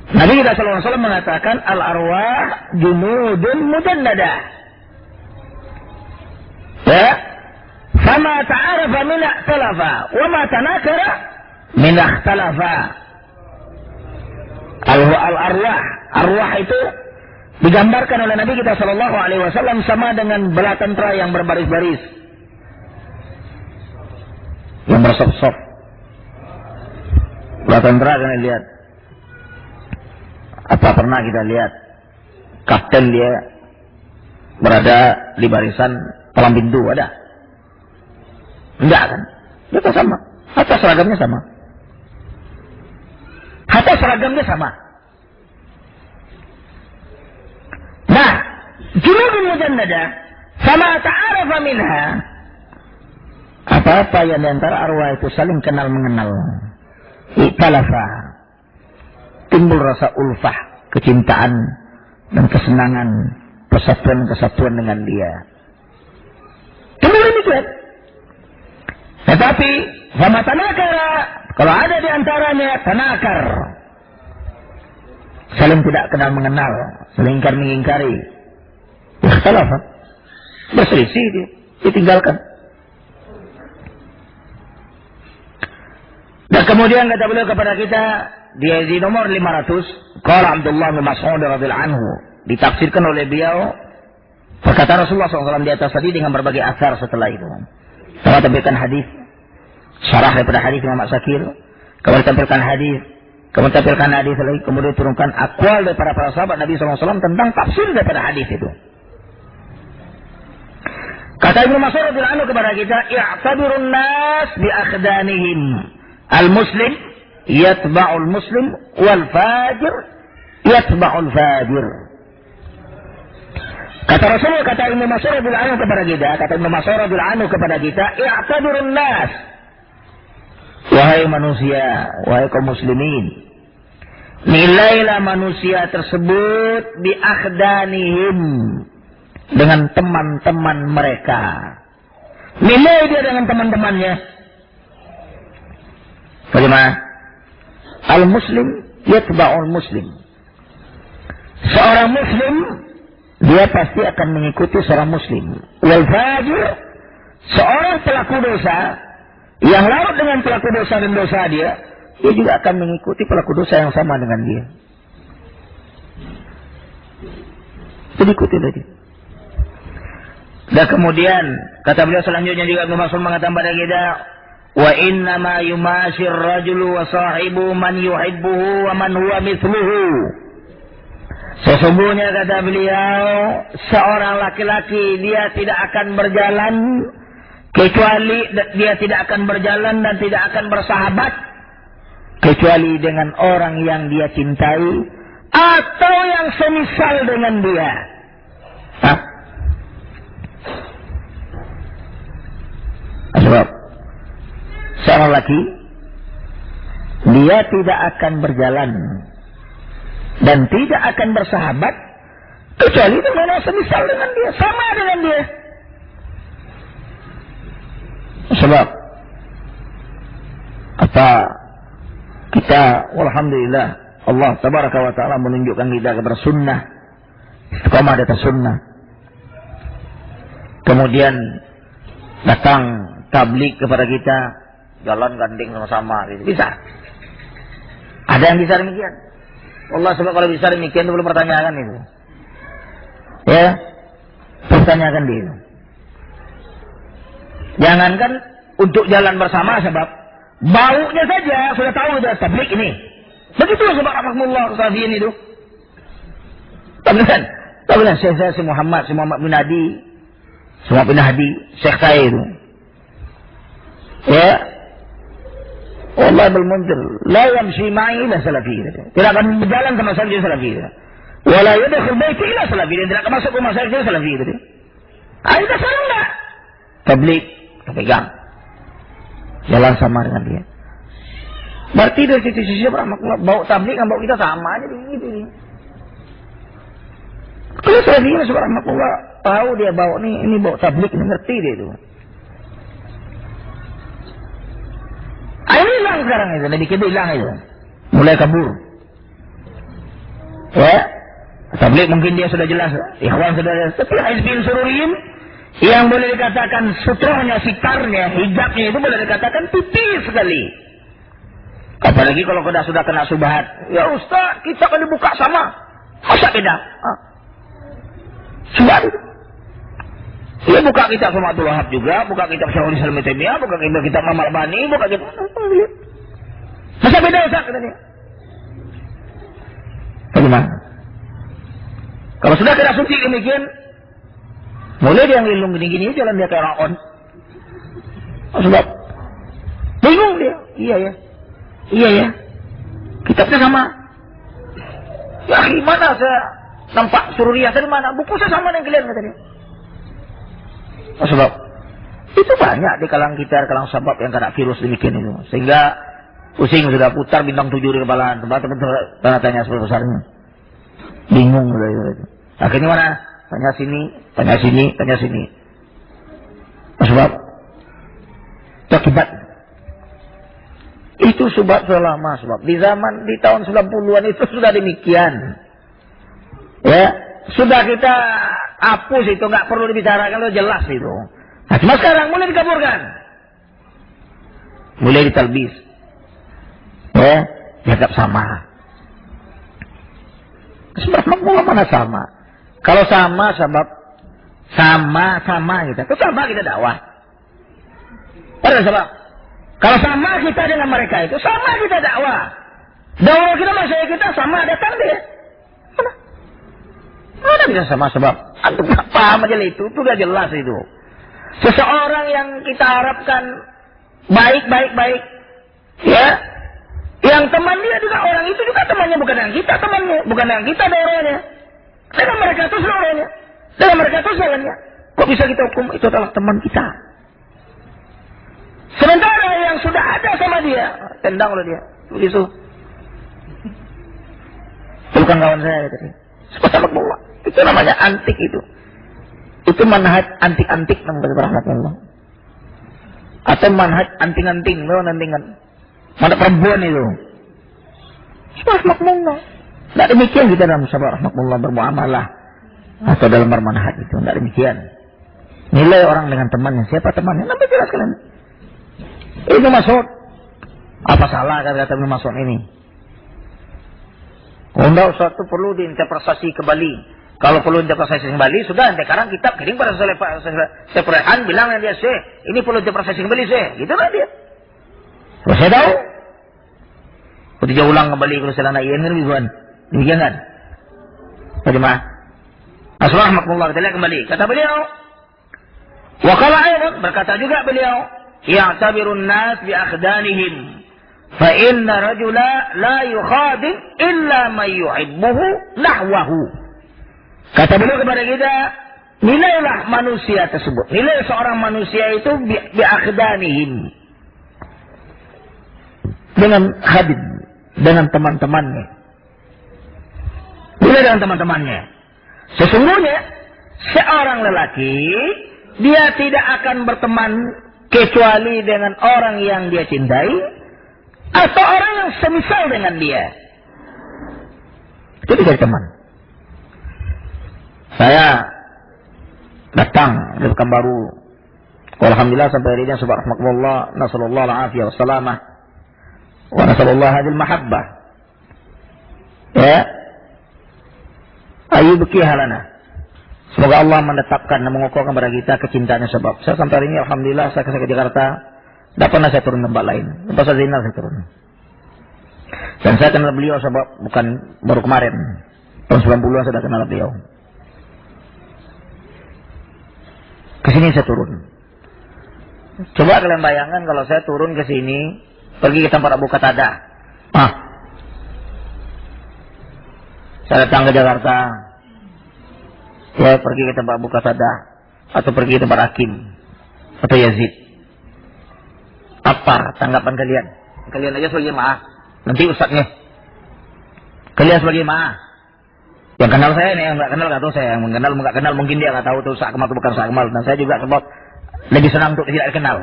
Nabi kita sallallahu alaihi wasallam mengatakan al-arwah junudun mujannadah. Ya. Fama ta'arafa min ikhtalafa wa ma tanakara min ikhtalafa. Arwah itu digambarkan oleh Nabi kita sallallahu alaihi wasallam sama dengan bela tentara yang berbaris-baris, yang bersop-sop. Bela tentara kalian lihat. Apa pernah kita lihat kapten dia berada di barisan palang pintu, ada? Enggak kan? Itu sama. Hatta seragamnya sama. Hatta seragamnya sama. Nah, junudun mujannadah sama ta'arafa minha. Apa-apa yang diantara arwah itu saling kenal mengenal. Ikhtalafa. Timbul rasa ulfah, kecintaan dan kesenangan, persatuan-kesatuan dengan dia. Timbul demikian. Tetapi sama tanakara, kalau ada di antaranya tanakar, saling tidak kenal mengenal, saling mengingkari, ikhtalafa, berselisih dia, ditinggalkan. Dan kemudian kata beliau kepada kita, dia di nomor 500, qala Abdullah bin Mas'ud radhiyallahu anhu, ditafsirkan oleh beliau perkataan Rasulullah SAW di atas tadi dengan berbagai asar setelah itu. Telah tampilkan hadis, syarah daripada hadis Imam As-Sakir, kemudian tampilkan hadis, kemudian tampilkan hadis lagi, kemudian turunkan aqwal daripada para sahabat Nabi SAW tentang tafsir daripada hadis itu. Kata Ibnu Mas'ud radhiyallahu anhu kepada kita, i'tabirun nas bi akhdanihim. Al-muslim yatba'ul muslim wal fajir yatba'ul fajir. Kata Rasulullah, kata Ibnu Mas'ud radhiyallahu anhu kepada kita, kata Ibnu Mas'ud radhiyallahu anhu kepada kita, i'tabirun nas. Wahai manusia, wahai kaum muslimin, nilailah manusia tersebut bi akhdanihim, dengan teman-teman mereka. Nilai dia dengan teman-temannya. Bagaimana? Al-muslim yatba'ul muslim. Seorang muslim dia pasti akan mengikuti seorang muslim. Wal fajir, seorang pelaku dosa yang larut dengan pelaku dosa dan dosa dia juga akan mengikuti pelaku dosa yang sama dengan dia. Jadi ikuti lagi. Dan kemudian kata beliau selanjutnya juga Rasul mengatakan pada kita, wa inna ma yumashir rajulu wa sahibu man yuhibbuhu wa man huwa mithluhu. Sesungguhnya kata beliau, seorang laki-laki dia tidak akan berjalan kecuali dia tidak akan berjalan dan tidak akan bersahabat kecuali dengan orang yang dia cintai atau yang semisal dengan dia. Hah? Sebab seorang laki dia tidak akan berjalan dan tidak akan bersahabat kecuali dengan yang semisal dengan dia, sama dengan dia. Sebab apa kita, alhamdulillah, Allah tabaraka wa ta'ala menunjukkan kita kepada sunnah, istiqamah di atas sunnah. Kemudian datang tablik kepada kita, jalan gandeng sama-sama, gitu. Bisa. Ada yang bisa demikian. Allah sebab kalau bisa demikian itu belum pertanyakan itu. Ya, pertanyakan dia. Jangankan untuk jalan bersama, sebab baunya saja sudah tahu itu tablik ini. Begitu sebab rahmatullah Safiyin itu. Tabilan Syekh si Muhammad bin Hadi, Syekh saya itu. Ya, Allah bil-munzir la yamshi ma'i ila salafi. Tidak akan berjalan sama saya salafi. Wala yadkhul baiti ila salafi. Tidak akan masuk rumah saya salafi. Ayo kita sekarang enggak. Tablik, pegang. Jalan sama dengan dia. Berarti dari sisi bau tablik dengan bau kita sama aja begitu. Kalau saya dia subhanallah tahu dia bau ini bau tablik, ngerti dia itu. Ini hilang sekarang itu, Nabi kita hilang itu. Mulai kabur. Ya, tablik mungkin dia sudah jelas. Ikhwan sudah jelas. Tapi Hizbin Sururiyin yang boleh dikatakan sutrohnya, sitarnya, hijabnya itu boleh dikatakan tipis sekali. Apalagi kalau sudah kena subhat. Ya Ustaz, kita kan dibuka sama. Masa beda? Subhat itu. Dia buka kitab sama Abdul Wahab juga, buka kitab Syekhul Islam Ibnu Taimiyah, buka kitab Imam Al-Albani, buka kitab. Masa beda Ustaz katanya? Bagaimana? Kalau sudah tidak suci demikian, mulai dia ngelilung gini-gini, jalan dia kayak raon. Sebab bingung dia. Iya ya. Kitabnya sama. Ya gimana saya nampak Sururiyah dari mana? Buku saya sama dengan kalian katanya. Sebab itu banyak di kalangan kita, kalangan sahabat yang kena virus demikian itu. Sehingga pusing sudah putar bintang 7 di kepala. Teman-teman tanya sebesar-besarnya. Bingung gitu. Akhirnya mana? Tanya sini. Sebab akibat itu sebab selama sebab di tahun 90-an itu sudah demikian. Ya, sudah kita hapus itu, nggak perlu dibicarakan, itu jelas itu. Nah, cuma sekarang mulai dikaburkan. Mulai ditalbis. Ya, dianggap sama. Sebab mana sama? Kalau sama sebab sama kita. Itu sama kita dakwah. Pada sebab kalau sama kita dengan mereka itu sama kita dakwah. Dakwah kita masyarakat kita sama datang dia. Mana bisa sama sebab antum tak paham aja itu sudah jelas itu. Seseorang yang kita harapkan baik, ya, yang teman dia juga orang itu juga temannya, bukan yang kita temannya, bukan yang kita daerahnya. Dengan mereka itu seluruhnya, dengan mereka itu seluruhnya. Kok bisa kita hukum itu adalah teman kita? Sementara yang sudah ada sama dia, tendang oleh dia, begitu. Bukan kawan saya tadi. Seperti Allah. Itu namanya antik itu. Itu manhaj antik-antik namanya rahmatullah. Atau manhaj anting-anting, nantingan. Mana perempuan itu? Rahmatullah. Tidak demikian kita dalam sahabat rahmatullah bermuamalah atau dalam bermanhaj itu. Tidak demikian. Nilai orang dengan temannya. Siapa temannya? Nanti jelas kalian. Ini Mas'ud. Apa salah kata-kata Ibnu Mas'ud ini? Undang suatu perlu diinterpretasi kembali. Kalau perlu interpretasi kembali, sudah sekarang kitab kirim pada Seprehan bilang yang dia Syekh, ini perlu interpretasi kembali Syekh. Gitulah dia. Terus saya tahu. Ketika ulang kembali kalau selana iyan kan ribuan. Demikian kan? Bagaimana? Assalamualaikum kita lihat kembali. Kata beliau. Wa qala ayat berkata juga beliau, ya'tabirun nas bi akhdanihim. Fa inna rajula la yukhadim illa man yuhibbuhu nahwahu. Kata beliau kepada kita, nilailah manusia tersebut. Nilai seorang manusia itu bi akhdanihim. Dengan khadim, dengan teman-temannya. Nilai dengan teman-temannya. Sesungguhnya seorang lelaki dia tidak akan berteman kecuali dengan orang yang dia cintai atau orang yang semisal dengan dia. Itu dari teman. Saya datang dari Pekanbaru. Alhamdulillah sampai hari ini subhanallah, nasallallahu alaihi wasallam. Wa nasallallahu hadil mahabbah. Ya. Ayu beki halana. Semoga Allah menetapkan dan mengukuhkan kepada kita kecintaannya sebab. Saya sampai hari ini alhamdulillah saya ke Jakarta. Tidak pernah saya turun tempat lain. Tempat saya Zainal saya turun. Dan saya kenal beliau sebab bukan baru kemarin. Tahun 90-an saya sudah kenal beliau. Kesini saya turun. Coba kalian bayangkan kalau saya turun ke sini, pergi ke tempat Abu Qatada. Saya datang ke Jakarta. Saya pergi ke tempat Abu Qatada. atau pergi ke tempat Hakim atau Yazid. Apa tanggapan kalian? Kalian aja sebagai jemaah, nanti ustadznya. Kalian sebagai jemaah. Yang kenal saya nih, yang nggak kenal nggak tahu saya. Yang mengenal nggak kenal mungkin dia nggak tahu itu Ustaz Akmal atau bukan Ustaz Akmal. Dan saya juga sebab lebih senang untuk tidak dikenal.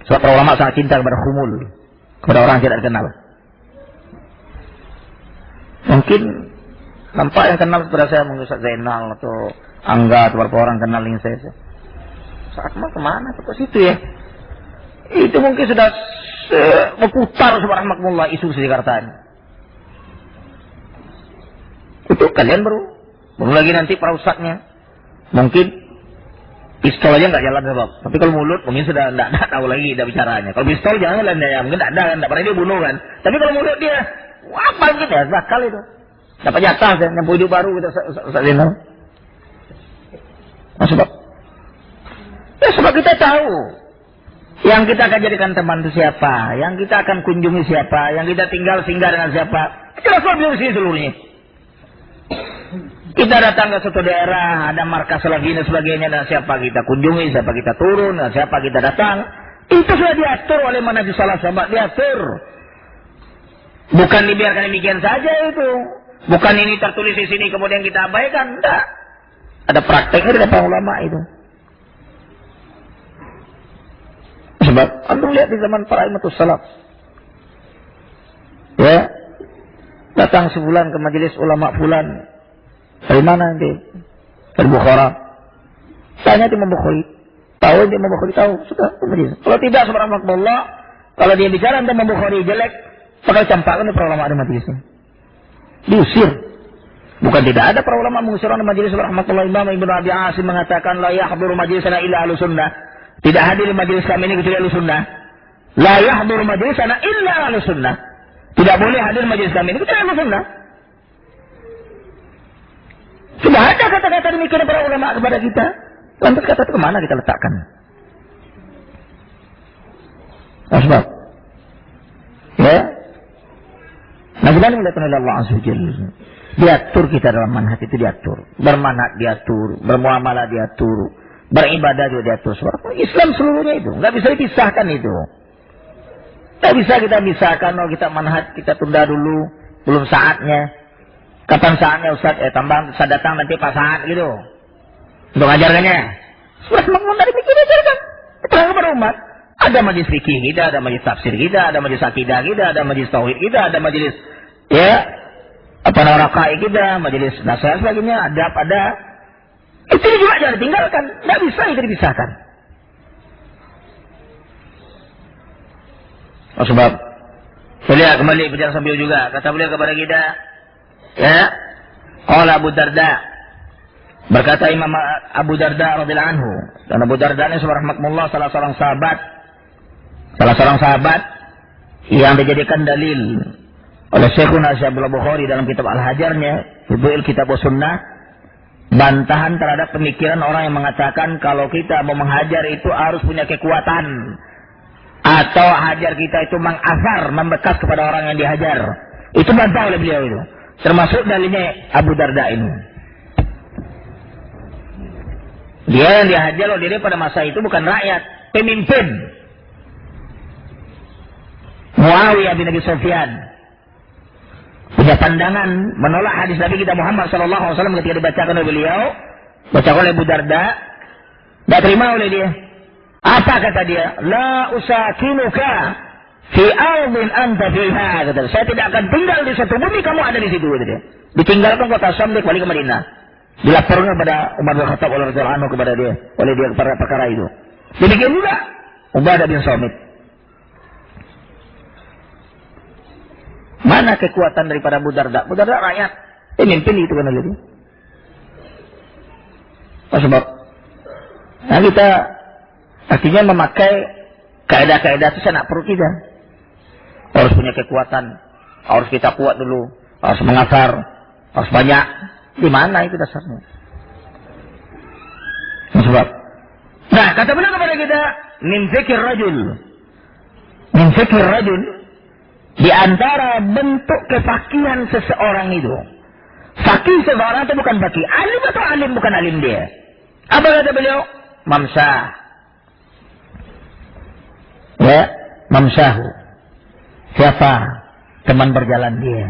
Sebab para ulama sangat cinta kepada khumul, kepada orang yang tidak dikenal. Mungkin nampak yang kenal kepada saya mungkin Ustaz Zainal atau Angga atau beberapa orang kenal dengan saya. Ustaz Akmal kemana? Ke situ ya. Itu mungkin sudah berputar subhanallah isu di Jakarta ini. Itu kalian baru lagi nanti para ustadznya. Mungkin pistol aja nggak jalan sebab. Tapi kalau mulut mungkin sudah nggak tahu lagi dah bicaranya. Kalau pistol jangan lah ya, mungkin nggak ada kan, nggak pernah dia bunuh kan. Tapi kalau mulut dia, apa gitu ya, bakal itu. Dapat jatah kan, yang hidup baru kita Ustaz Zainal. Nah, sebab kita tahu yang kita akan jadikan teman itu siapa, yang kita akan kunjungi siapa, yang kita tinggal singgah dengan siapa. Jelas lebih di sini seluruhnya. Kita datang ke suatu daerah, ada markas lagi dan sebagainya, dan siapa kita kunjungi, siapa kita turun, dan siapa kita datang. Itu sudah diatur oleh manhaj salaf sahabat, diatur. Bukan dibiarkan demikian saja itu. Bukan ini tertulis di sini kemudian kita abaikan, enggak. Ada prakteknya dari para ulama itu. Sebab antum lihat di zaman para imamatus salaf. Ya. Datang sebulan ke majelis ulama fulan. Dari mana nanti? Dari Bukhara. Tanya Imam Bukhari. Tahu Imam Bukhari tahu. Sudah. Kalau tidak subhanallah, kalau dia bicara tentang Imam Bukhari jelek, bakal campakkan para ulama di majelis ini. Diusir. Bukan tidak ada para ulama mengusir orang di majelis rahmatullah. Imam Ibnu Abi Asim mengatakan la yahduru majlisana illa ahlu sunnah. Tidak hadir di majelis kami ini kecuali ahlu sunnah. La yahduru majlisana illa ahlu sunnah. Tidak boleh hadir majelis kami ini kecuali ahlu sunnah. Sudah ada kata-kata demikian para ulama kepada kita. Lantas kata itu kemana kita letakkan? Sebab ya, Najlan melihatkan oleh Allah Azza wa Jalla. Diatur kita dalam manhaj itu diatur, bermanhaj diatur, bermuamalah diatur, beribadah juga diatur. Sebab Islam seluruhnya itu nggak bisa dipisahkan itu. Nggak bisa kita pisahkan. Oh kita manhaj kita tunda dulu, belum saatnya. Kapan saatnya Ustaz? Tambah saya datang nanti pas saat gitu. Untuk ajarkannya. Sudah mengun dari pikir ajarkan. Terang kepada umat. Ada majlis fikih kita, ada majlis tafsir kita, ada majlis akidah kita, ada majlis tauhid kita, ada majlis ya apa namanya raqaiq kita, majlis nasihat sebagainya, ada. Itu juga jangan ditinggalkan. Tidak bisa itu dipisahkan. Oh, sebab saya kembali bicara sambil juga kata beliau kepada kita. Ya, qala Abu Darda, berkata Imam Abu Darda radhiyallahu anhu, dan Abu Darda ini subhanallah salah seorang sahabat yang dijadikan dalil oleh Syekhuna Syaikhul Bukhari dalam kitab Al-Hajarnya, Fuduil Kitab Sunnah, bantahan terhadap pemikiran orang yang mengatakan kalau kita mau menghajar itu harus punya kekuatan atau hajar kita itu mengasar, membekas kepada orang yang dihajar. Itu bantah oleh beliau itu. Termasuk dalilnya Abu Darda ini. Dia yang dihajar oleh dia pada masa itu bukan rakyat, pemimpin. Muawiyah bin Abi Sufyan punya pandangan menolak hadis Nabi kita Muhammad SAW ketika dibacakan oleh beliau, bacakan oleh Abu Darda, tidak terima oleh dia. Apa kata dia? La usakinuka fi ardin anta fiha, kata. Saya tidak akan tinggal di satu bumi kamu ada di situ, kata dia. Ditinggalkan kota Syam, dia kembali ke Madinah. Dilaporkan kepada Umar bin Khattab radhiyallahu anhu kepada dia, oleh dia kepada perkara itu. Demikian juga Ubadah bin Samit. Mana kekuatan daripada Abu Darda? Abu Darda rakyat, pemimpin itu kan oleh dia. Sebab nah kita artinya memakai kaidah-kaidah itu sangat perlu kita. Harus punya kekuatan, harus kita kuat dulu, harus mengasar, harus banyak. Di mana itu dasarnya? Sebab. Nah, kata beliau kepada kita, min fikir rajul, di antara bentuk kefakihan seseorang itu. Fakih seseorang itu bukan fakih. Alim atau alim bukan alim dia. Apa kata beliau? Mamsah. Ya, mamsahu. Siapa teman berjalan dia?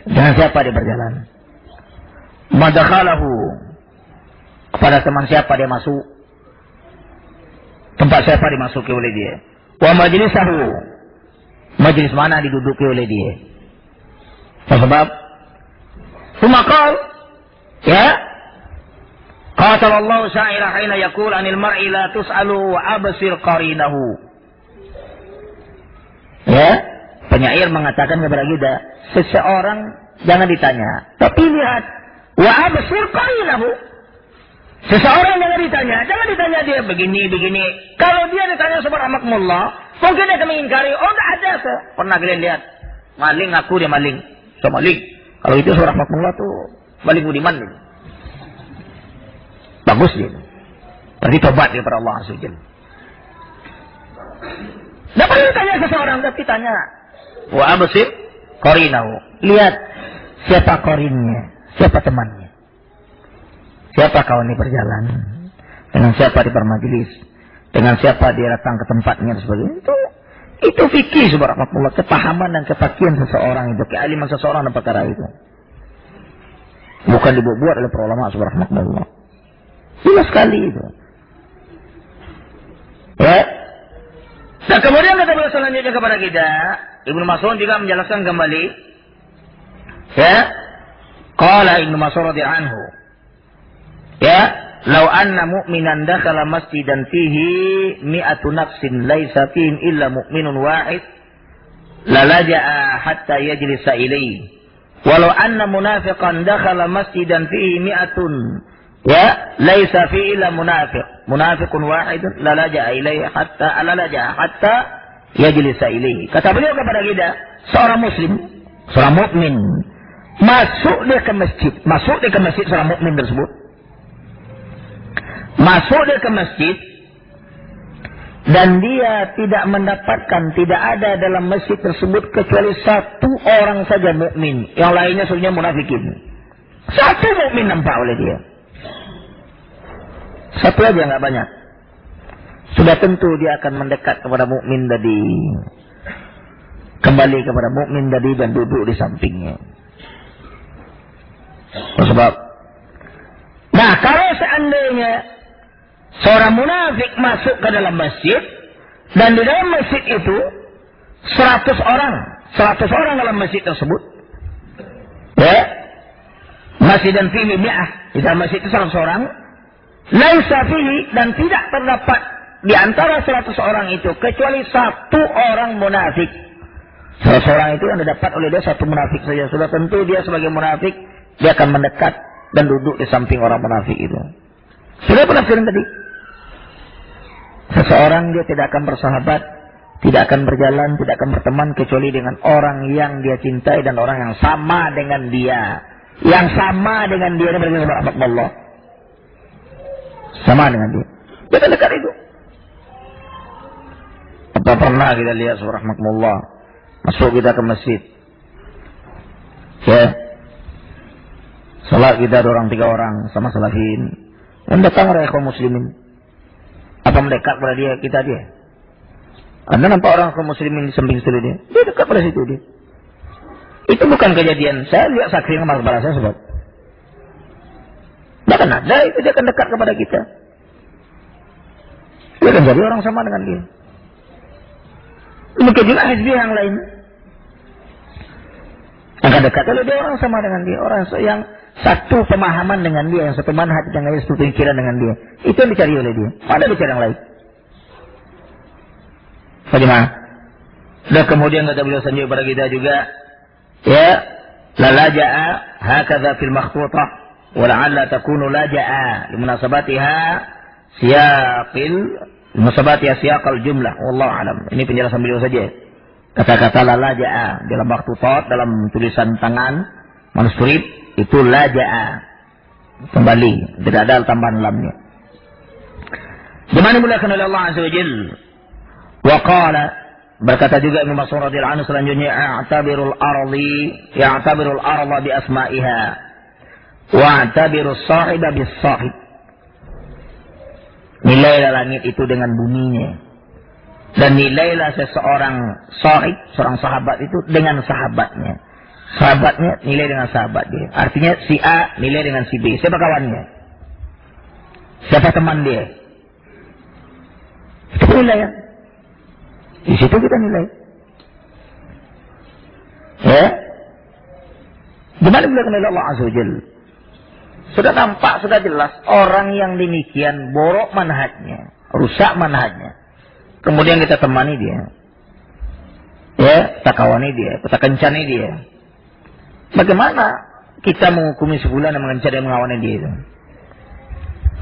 Dengan siapa dia berjalan? Madakhalahu. Kepada teman siapa dia masuk? Tempat siapa dimasuki oleh dia? Wa majlisahu. Majlis mana diduduki oleh dia? Sebab Sumakal, ya, qatalallahu sya'ira hina yaqul anil mar'i la tus'alu wa absir qarinahu. Ya, penyair mengatakan kepada kita, seseorang jangan ditanya, tapi lihat wa absir qarinahu. Seseorang jangan ditanya dia begini. Kalau dia ditanya subhanallah, mungkin dia akan mengingkari, oh enggak ada kok. Pernah kalian lihat maling ngaku dia maling. So maling. Kalau itu surah Rahmatullah tuh maling budiman nih. Bagus dia. Berarti tobat dia kepada Allah SWT. Tidak perlu tanya seseorang, tapi tanya. Wa absir qarinahu. Lihat siapa qarinnya, siapa temannya. Siapa kawan ini berjalan. Dengan siapa di bermajlis. Dengan siapa dia datang ke tempatnya dan sebagainya. Itu fikih subhanallah, kepahaman dan kepakian seseorang itu, kealiman seseorang dalam perkara itu. Bukan dibuat oleh para ulama subhanallah. Jelas sekali itu. Ya. Dan kemudian kata beliau selanjutnya kepada kita, Ibnu Mas'ud juga menjelaskan kembali. Ya. Qala Ibnu Mas'ud radhiyallahu anhu. Ya. Lau anna mu'minan dakhala masjidan fihi mi'atu nafsin laisa fihim illa mu'minun wahid lalaja'a hatta yajlisa ilayhi. Walau anna munafiqan dakhala masjidan fihi mi'atun ya laisa fihi illa munafiqun wahidun lalaja'a ilayhi hatta yajlisa ilayhi. Kata beliau kepada kita, seorang muslim, seorang mukmin masuk dia ke masjid seorang mukmin tersebut. Masuk dia ke masjid dan dia tidak mendapatkan, tidak ada dalam masjid tersebut kecuali satu orang saja mukmin, yang lainnya sebenarnya munafikin. Satu mukmin nampak oleh dia. Satu aja, nggak banyak. Sudah tentu dia akan mendekat kepada mukmin tadi, kembali kepada mukmin tadi dan duduk di sampingnya. Sebab, nah kalau seandainya seorang munafik masuk ke dalam masjid dan di dalam masjid itu 100 orang dalam masjid tersebut, ya, masjid dan fihi mi'ah, di dalam masjid itu 100 orang, laisa fihi, dan tidak terdapat di antara 100 orang itu kecuali satu orang munafik. 100 orang itu yang didapat oleh dia satu munafik saja. Sudah tentu dia sebagai munafik, dia akan mendekat dan duduk di samping orang munafik itu. Sudah penafsiran tadi. Seseorang dia tidak akan bersahabat, tidak akan berjalan, tidak akan berteman kecuali dengan orang yang dia cintai dan orang yang sama dengan dia. Yang sama dengan dia, ini berarti Allah. Sama dengan dia. Dia akan dekat itu. Apa pernah kita lihat subhanallah masuk kita ke masjid, ya, salat kita ada orang 3 orang sama salahin, dan datang oleh kaum muslimin. Apa mendekat pada dia, dia? Anda nampak orang kaum muslimin di samping situ dia dekat pada situ dia. Itu bukan kejadian. Saya lihat saksi yang kepada saya sebab. Bahkan ada itu dia akan dekat kepada kita. Dia akan jadi orang sama dengan dia. Mungkin juga hizbi yang lain. Akan dekat oleh dia orang sama dengan dia, orang yang satu pemahaman dengan dia, yang satu manhaj, yang lain satu pikiran dengan dia. Itu yang dicari oleh dia. Ada dicari yang lain. Bagaimana? Dan kemudian kata beliau selanjutnya kepada kita juga, ya, la laja'a hakadha fil makhtutah wa la'alla takunu laja'a limunasabatiha siyaqal jumlah. Wallahu alam. Ini penjelasan beliau saja. Kata-kata la laja'a dalam makhtutah, dalam tulisan tangan manuskrip itu laja'a, kembali, tidak ada tambahan lamnya. Dimana dimuliakan oleh Allah Azza wa Jalla. Wa qala, berkata juga Ibnu Mas'ud radhiyallahu anhu selanjutnya, a'tabirul arda bi asma'iha wa a'tabirus sahiba bis sahib. Nilailah langit itu dengan buminya. Dan nilailah seseorang sahib, seorang sahabat itu dengan sahabatnya. Sahabatnya nilai dengan sahabat dia. Artinya si A nilai dengan si B. Siapa kawannya? Siapa teman dia? Itu penilaian. Di situ kita nilai. Ya? Gimana bila kenal Allah Azza wa Jalla? Sudah nampak, sudah jelas. Orang yang demikian borok manhajnya, rusak manhajnya. Kemudian kita temani dia. Ya, kita kawani dia, kita kencani dia. Bagaimana kita menghukumi sebulan yang mengencani dan mengawani dia itu?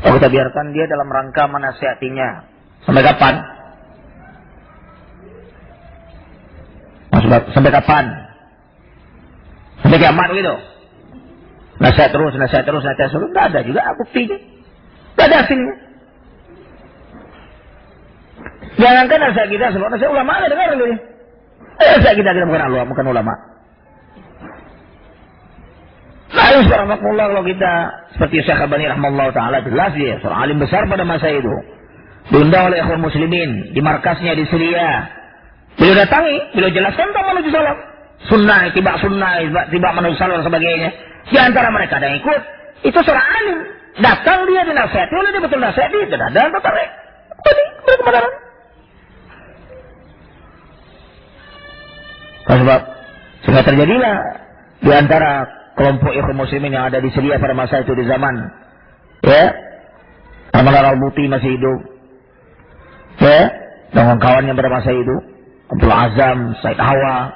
Kalau kita biarkan dia dalam rangka menasihatinya. Sampai kapan? Sampai kapan? Sampai kiamat gitu. Nasihat terus. Tidak ada juga buktinya. Tidak ada hasilnya. Jangankan nasihat kita, sebab nasihat ulama ada dengar dulu. Nasihat kita bukan ulama. Lalu subhanallah kalau kita seperti Syekh Albani rahimahullah taala, jelas dia seorang alim besar pada masa itu. Diundang oleh ikhwan muslimin di markasnya di Syria. Beliau datangi, beliau jelaskan tentang menuju salam. Sunnah, tiba menuju salam dan sebagainya. Di antara mereka ada yang ikut. Itu seorang alim. Datang dia dinasihati oleh dia, betul nasihati. Tidak ada yang tertarik. Tadi berkemadaran. Sebab sehingga terjadilah di antara kelompok ikhwan muslimin yang ada di Syria pada masa itu di zaman Ahmad al-Buti masih hidup. Dengan kawannya pada masa itu Abdul Azam, Said Hawa.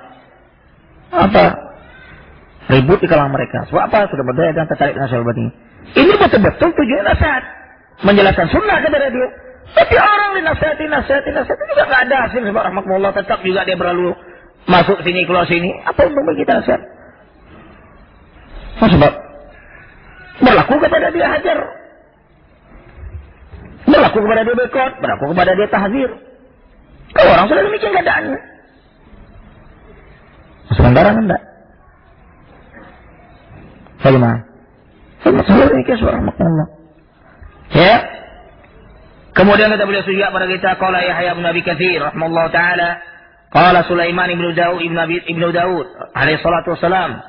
Ribut di kalangan mereka. Sebab apa? Sudah berdaya dan tertarik dengan sahabat ini. Ini betul-betul tujuan nasihat. Menjelaskan sunnah kepada dia. Tapi orang dinasihati juga nggak ada hasil. Sebab rahmatullah tetap juga dia berlalu masuk sini, keluar sini. Apa untuk bagi kita nasihat? Sebab berlaku kepada dia hajar. Berlaku kepada dia bekot. Berlaku kepada dia tahzir. Kalau orang sudah demikian keadaannya. Sementara enggak. Bagaimana? Sebenarnya demikian subhanallah. Ya. Kemudian kata beliau juga pada kita, qala Yahya bin Abi Katsir rahimallahu taala, qala Sulaiman ibnu Daud alaihi salatu wassalam,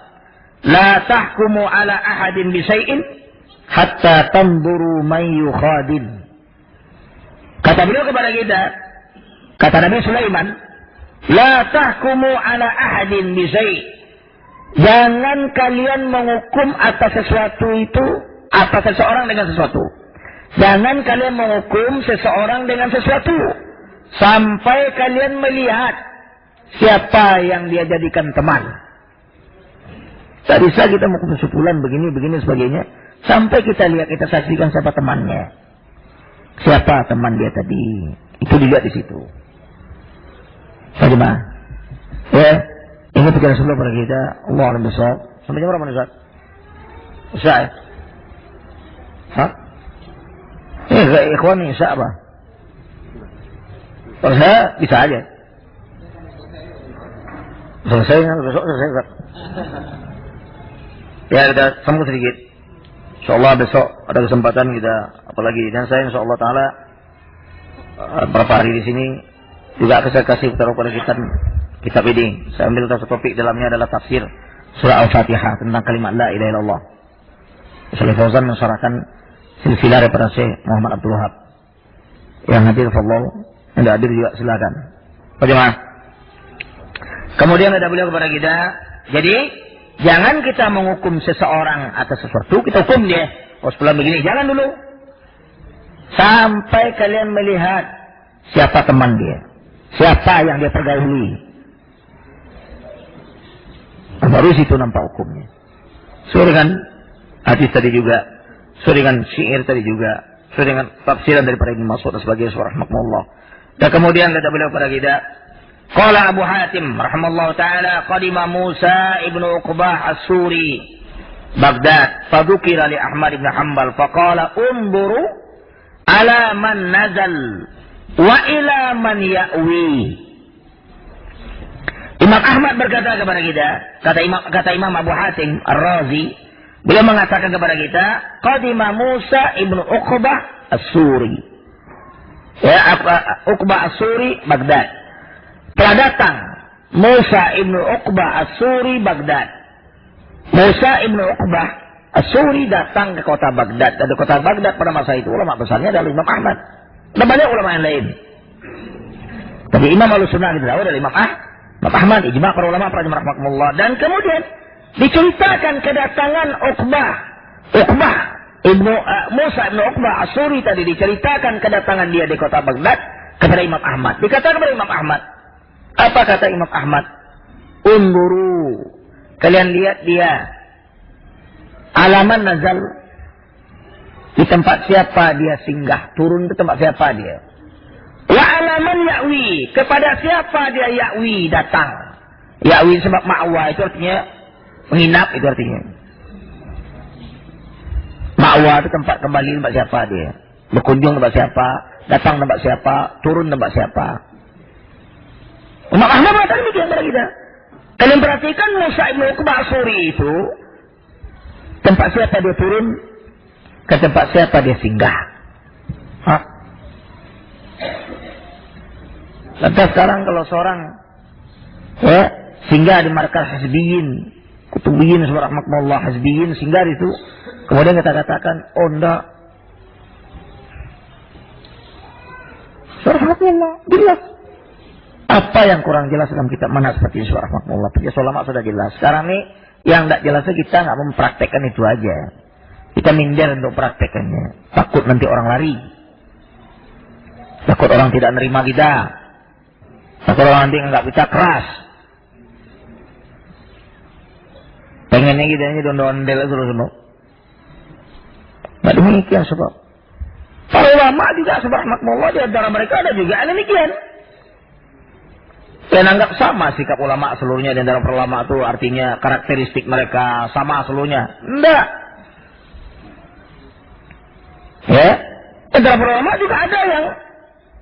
la tahkumu ala ahadin bi syai'in hatta tanzuru man yukhadil. Kata beliau kepada kita, kata Nabi Sulaiman, la tahkumu ala ahadin bi syai'. Jangan kalian menghukum atas sesuatu itu, atas seseorang dengan sesuatu. Jangan kalian menghukum seseorang dengan sesuatu sampai kalian melihat siapa yang dia jadikan teman. Tak bisa kita menghukum sebulan begini sebagainya sampai kita lihat, kita saksikan siapa temannya. Siapa teman dia tadi. Itu dilihat di situ. Bagaimana? Ya. Ini pikiran sebelah pada kita. Allah alam besar. Sampai jam berapa nih Ustaz? Isya ya? Hah? Ini ikhwan nih Isya apa? Kalau saya bisa aja. Selesai besok selesai Ustaz. Ya kita sambung sedikit. InsyaAllah besok ada kesempatan kita apalagi. Dan saya insyaAllah ta'ala beberapa hari di sini juga akan saya kasih pada kita kitab ini. Saya ambil satu topik dalamnya adalah tafsir surah Al-Fatihah tentang kalimat la ilaha illallah. Syekh Fauzan mensyarahkan silsilah daripada Syekh Muhammad Abdul Wahab. Yang hadir fadhil, yang tidak hadir juga silakan. Bagaimana? Kemudian ada beliau kepada kita, jadi jangan kita menghukum seseorang atas sesuatu, kita hukum dia. Oh sebulan begini, jangan dulu. Sampai kalian melihat siapa teman dia, siapa yang dia pergauli. Baru situ nampak hukumnya. Sesuai dengan hadis tadi juga, sesuai dengan syair tadi juga, sesuai dengan tafsiran daripada Ibnu Mas'ud dan sebagainya, rahmatullah. Dan kemudian kata beliau pada kita, qala Abu Hatim rahimallahu taala, qadima Musa ibnu Uqbah as-Suri Baghdad, fadukira li Ahmad ibn Hanbal, faqala unzuru ala man nazal wa ila man ya'wi. Imam Ahmad berkata kepada kita, kata Imam Abu Hatim Ar-Razi, beliau mengatakan kepada kita, qadima Musa ibnu Uqbah as-Suri. Ya, Uqbah As-Suri, Baghdad. Telah datang Musa ibnu Uqbah As-Suri, Baghdad. Musa ibnu Uqbah As-Suri datang ke kota Baghdad. Dan di kota Baghdad pada masa itu ulama besarnya adalah Imam Ahmad. Dan banyak ulama yang lain. Tapi Imam Al-Sunnah itu adalah Imam Ahmad, ijma' para ulama rahimahumullah. Dan kemudian diceritakan kedatangan Musa ibnu Uqbah As-Suri tadi, diceritakan kedatangan dia di kota Baghdad kepada Imam Ahmad. Dikatakan kepada Imam Ahmad, apa kata Imam Ahmad? Unzuru, kalian lihat dia, alaman nazal, di tempat siapa dia singgah, turun ke tempat siapa dia. Wa alaman ya'wi, kepada siapa dia ya'wi, datang. Ya'wi sebab ma'wa itu artinya menginap, itu artinya. Ma'wa itu tempat kembali, tempat siapa dia. Berkunjung tempat siapa, datang tempat siapa, turun tempat siapa. Imam Ahmad mengatakan demikian kepada kita. Kalian perhatikan Musa ibnu Uqbah As-Suri itu, tempat siapa dia turun, ke tempat siapa dia singgah. Hah? Lantas sekarang kalau seorang singgah di markas Hizbiyin, Kutubiyin, subhanallah, Hizbiyin, singgah itu, kemudian kita katakan, oh enggak, subhanallah, jelas. Apa yang kurang jelas dalam kitab mana seperti ini, subhanallah. Penjelasan ulama sudah jelas. Sekarang ini yang tidak jelasnya kita nggak mempraktekkan itu aja. Kita minder untuk praktekannya. Takut nanti orang lari. Takut orang tidak nerima kita. Takut orang nanti nggak kita keras. Pengennya kita ini don-dondel terus semua. Nggak demikian sebab. Para ulama juga subhanallah, di antara mereka ada juga yang demikian. Dan anggap sama sikap ulama seluruhnya, di antara ulama itu artinya karakteristik mereka sama seluruhnya. Enggak. Ya, di antara ulama juga ada yang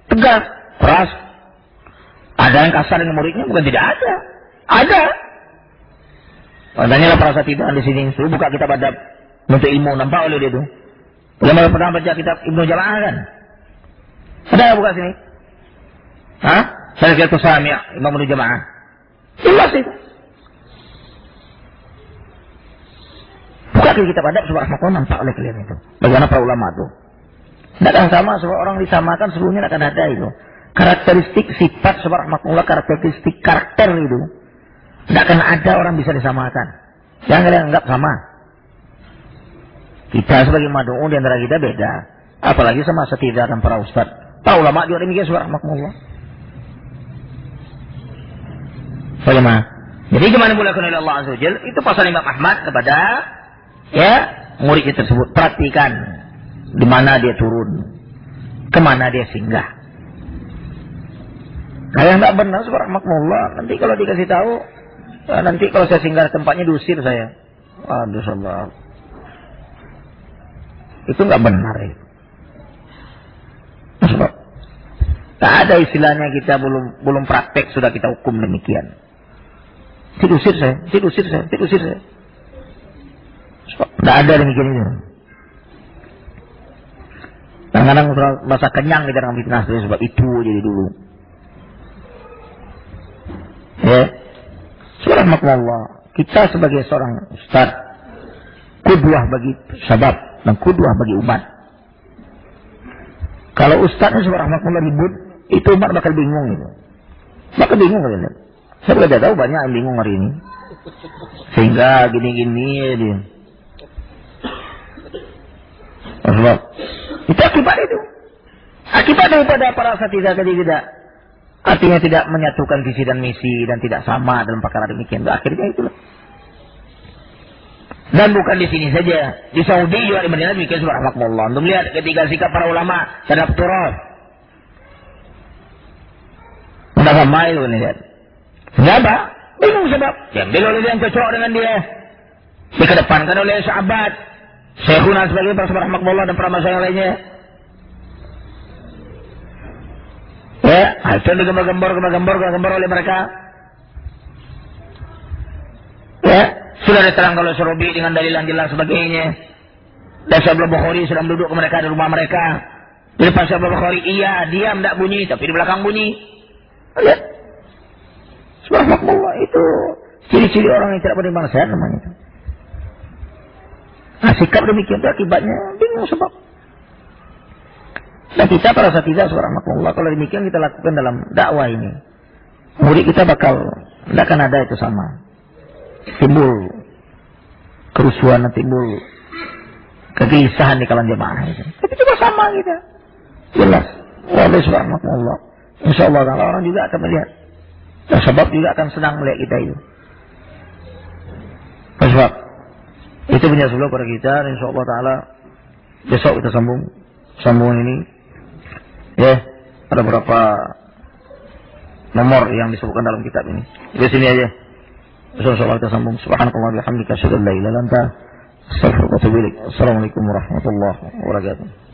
tegas, keras. Ada yang kasar dengan muridnya, bukan tidak ada. Ada. Makanya lah para satidwan di sini, suruh buka kitab adab untuk ilmu, nampak oleh dia itu. Bagaimana pernah baca kitab Ibnu Jala'ah kan? Ada yang buka sini? Hah? Saya kira itu Sami' Imam Ibnu Jamaah. Jelas itu. Buka kitab adab subhanallah, nampak oleh kalian itu. Bagaimana para ulama itu. Tidak akan sama, sebab orang disamakan seluruhnya akan ada itu. Karakteristik sifat subhanallah, karakteristik karakter itu. Tidak akan ada orang bisa disamakan. Jangan kalian anggap sama. Kita sebagai mad'u di antara kita beda. Apalagi sama setidak dan para ustaz. Para ulama juga demikian subhanallah. Bagaimana? Jadi gimana mulakan oleh Allah Azza wa Jalla? Itu pasal Imam Ahmad kepada muridnya tersebut. Perhatikan di mana dia turun, kemana dia singgah. Kalian tidak benar subhanallah. Nanti kalau dikasih tahu, nanti kalau saya singgah tempatnya diusir saya. Aduh sabar. Itu nggak benar itu. Sebab tak ada istilahnya kita belum praktek sudah kita hukum demikian. Diusir saya. Tidak ada demikian itu. Kadang-kadang masa kenyang kita dengan fitnah sebab itu jadi dulu. Ya, subhanallah. Kita sebagai seorang ustaz, qudwah bagi sahabat dan qudwah bagi umat. Kalau ustaznya subhanallah ribut, itu umat bakal bingung itu. Bakal bingung kalian. Saya tidak tahu banyak yang bingung hari ini. Sehingga gini-gini dia. Sebab itu akibat itu. Akibat daripada para satidal tadi tidak. Artinya tidak menyatukan visi dan misi dan tidak sama dalam perkara demikian. Akhirnya itulah. Dan bukan di sini saja. Di Saudi juga di Madinah demikian subhanallah. Untuk melihat ketika sikap para ulama terhadap turun. Tidak sama itu lihat. Kenapa? Bingung sebab. Diambil oleh dia yang cocok dengan dia. Dikedepankan oleh sahabat. Syekhuna sebagai para subhanallah dan para masyarakat lainnya. Ya, itu digembar-gembar oleh mereka. Ya, sudah diterangkan oleh Syurubi dengan dalil yang jelas sebagainya. Dan sebelum Bukhari sudah duduk ke mereka di rumah mereka. Di depan Sahih Bukhari, iya, diam tidak bunyi, tapi di belakang bunyi. Lihat. Subhanallah, itu ciri-ciri orang yang tidak beriman sehat namanya itu. Nah, sikap demikian itu akibatnya bingung sebab. Dan kita para tidak subhanallah, kalau demikian kita lakukan dalam dakwah ini, murid kita bakal tidak akan ada itu sama. Timbul kerusuhan, timbul kegelisahan di kalangan jemaah itu. Tapi cuma sama kita. Jelas. Wallahi subhanallah. Insyaallah orang juga akan melihat. Dan sebab juga akan senang melihat kita itu. Sebab itu punya sebelum pada kita, insyaallah taala besok kita sambungan ini. Ya, ada beberapa nomor yang disebutkan dalam kitab ini. Di sini aja. Insyaallah kita sambung. Subhanakallah wa bihamdika asyhadu an la ilaha illa anta astaghfiruka wa atubu ilaik. Assalamualaikum warahmatullahi wabarakatuh.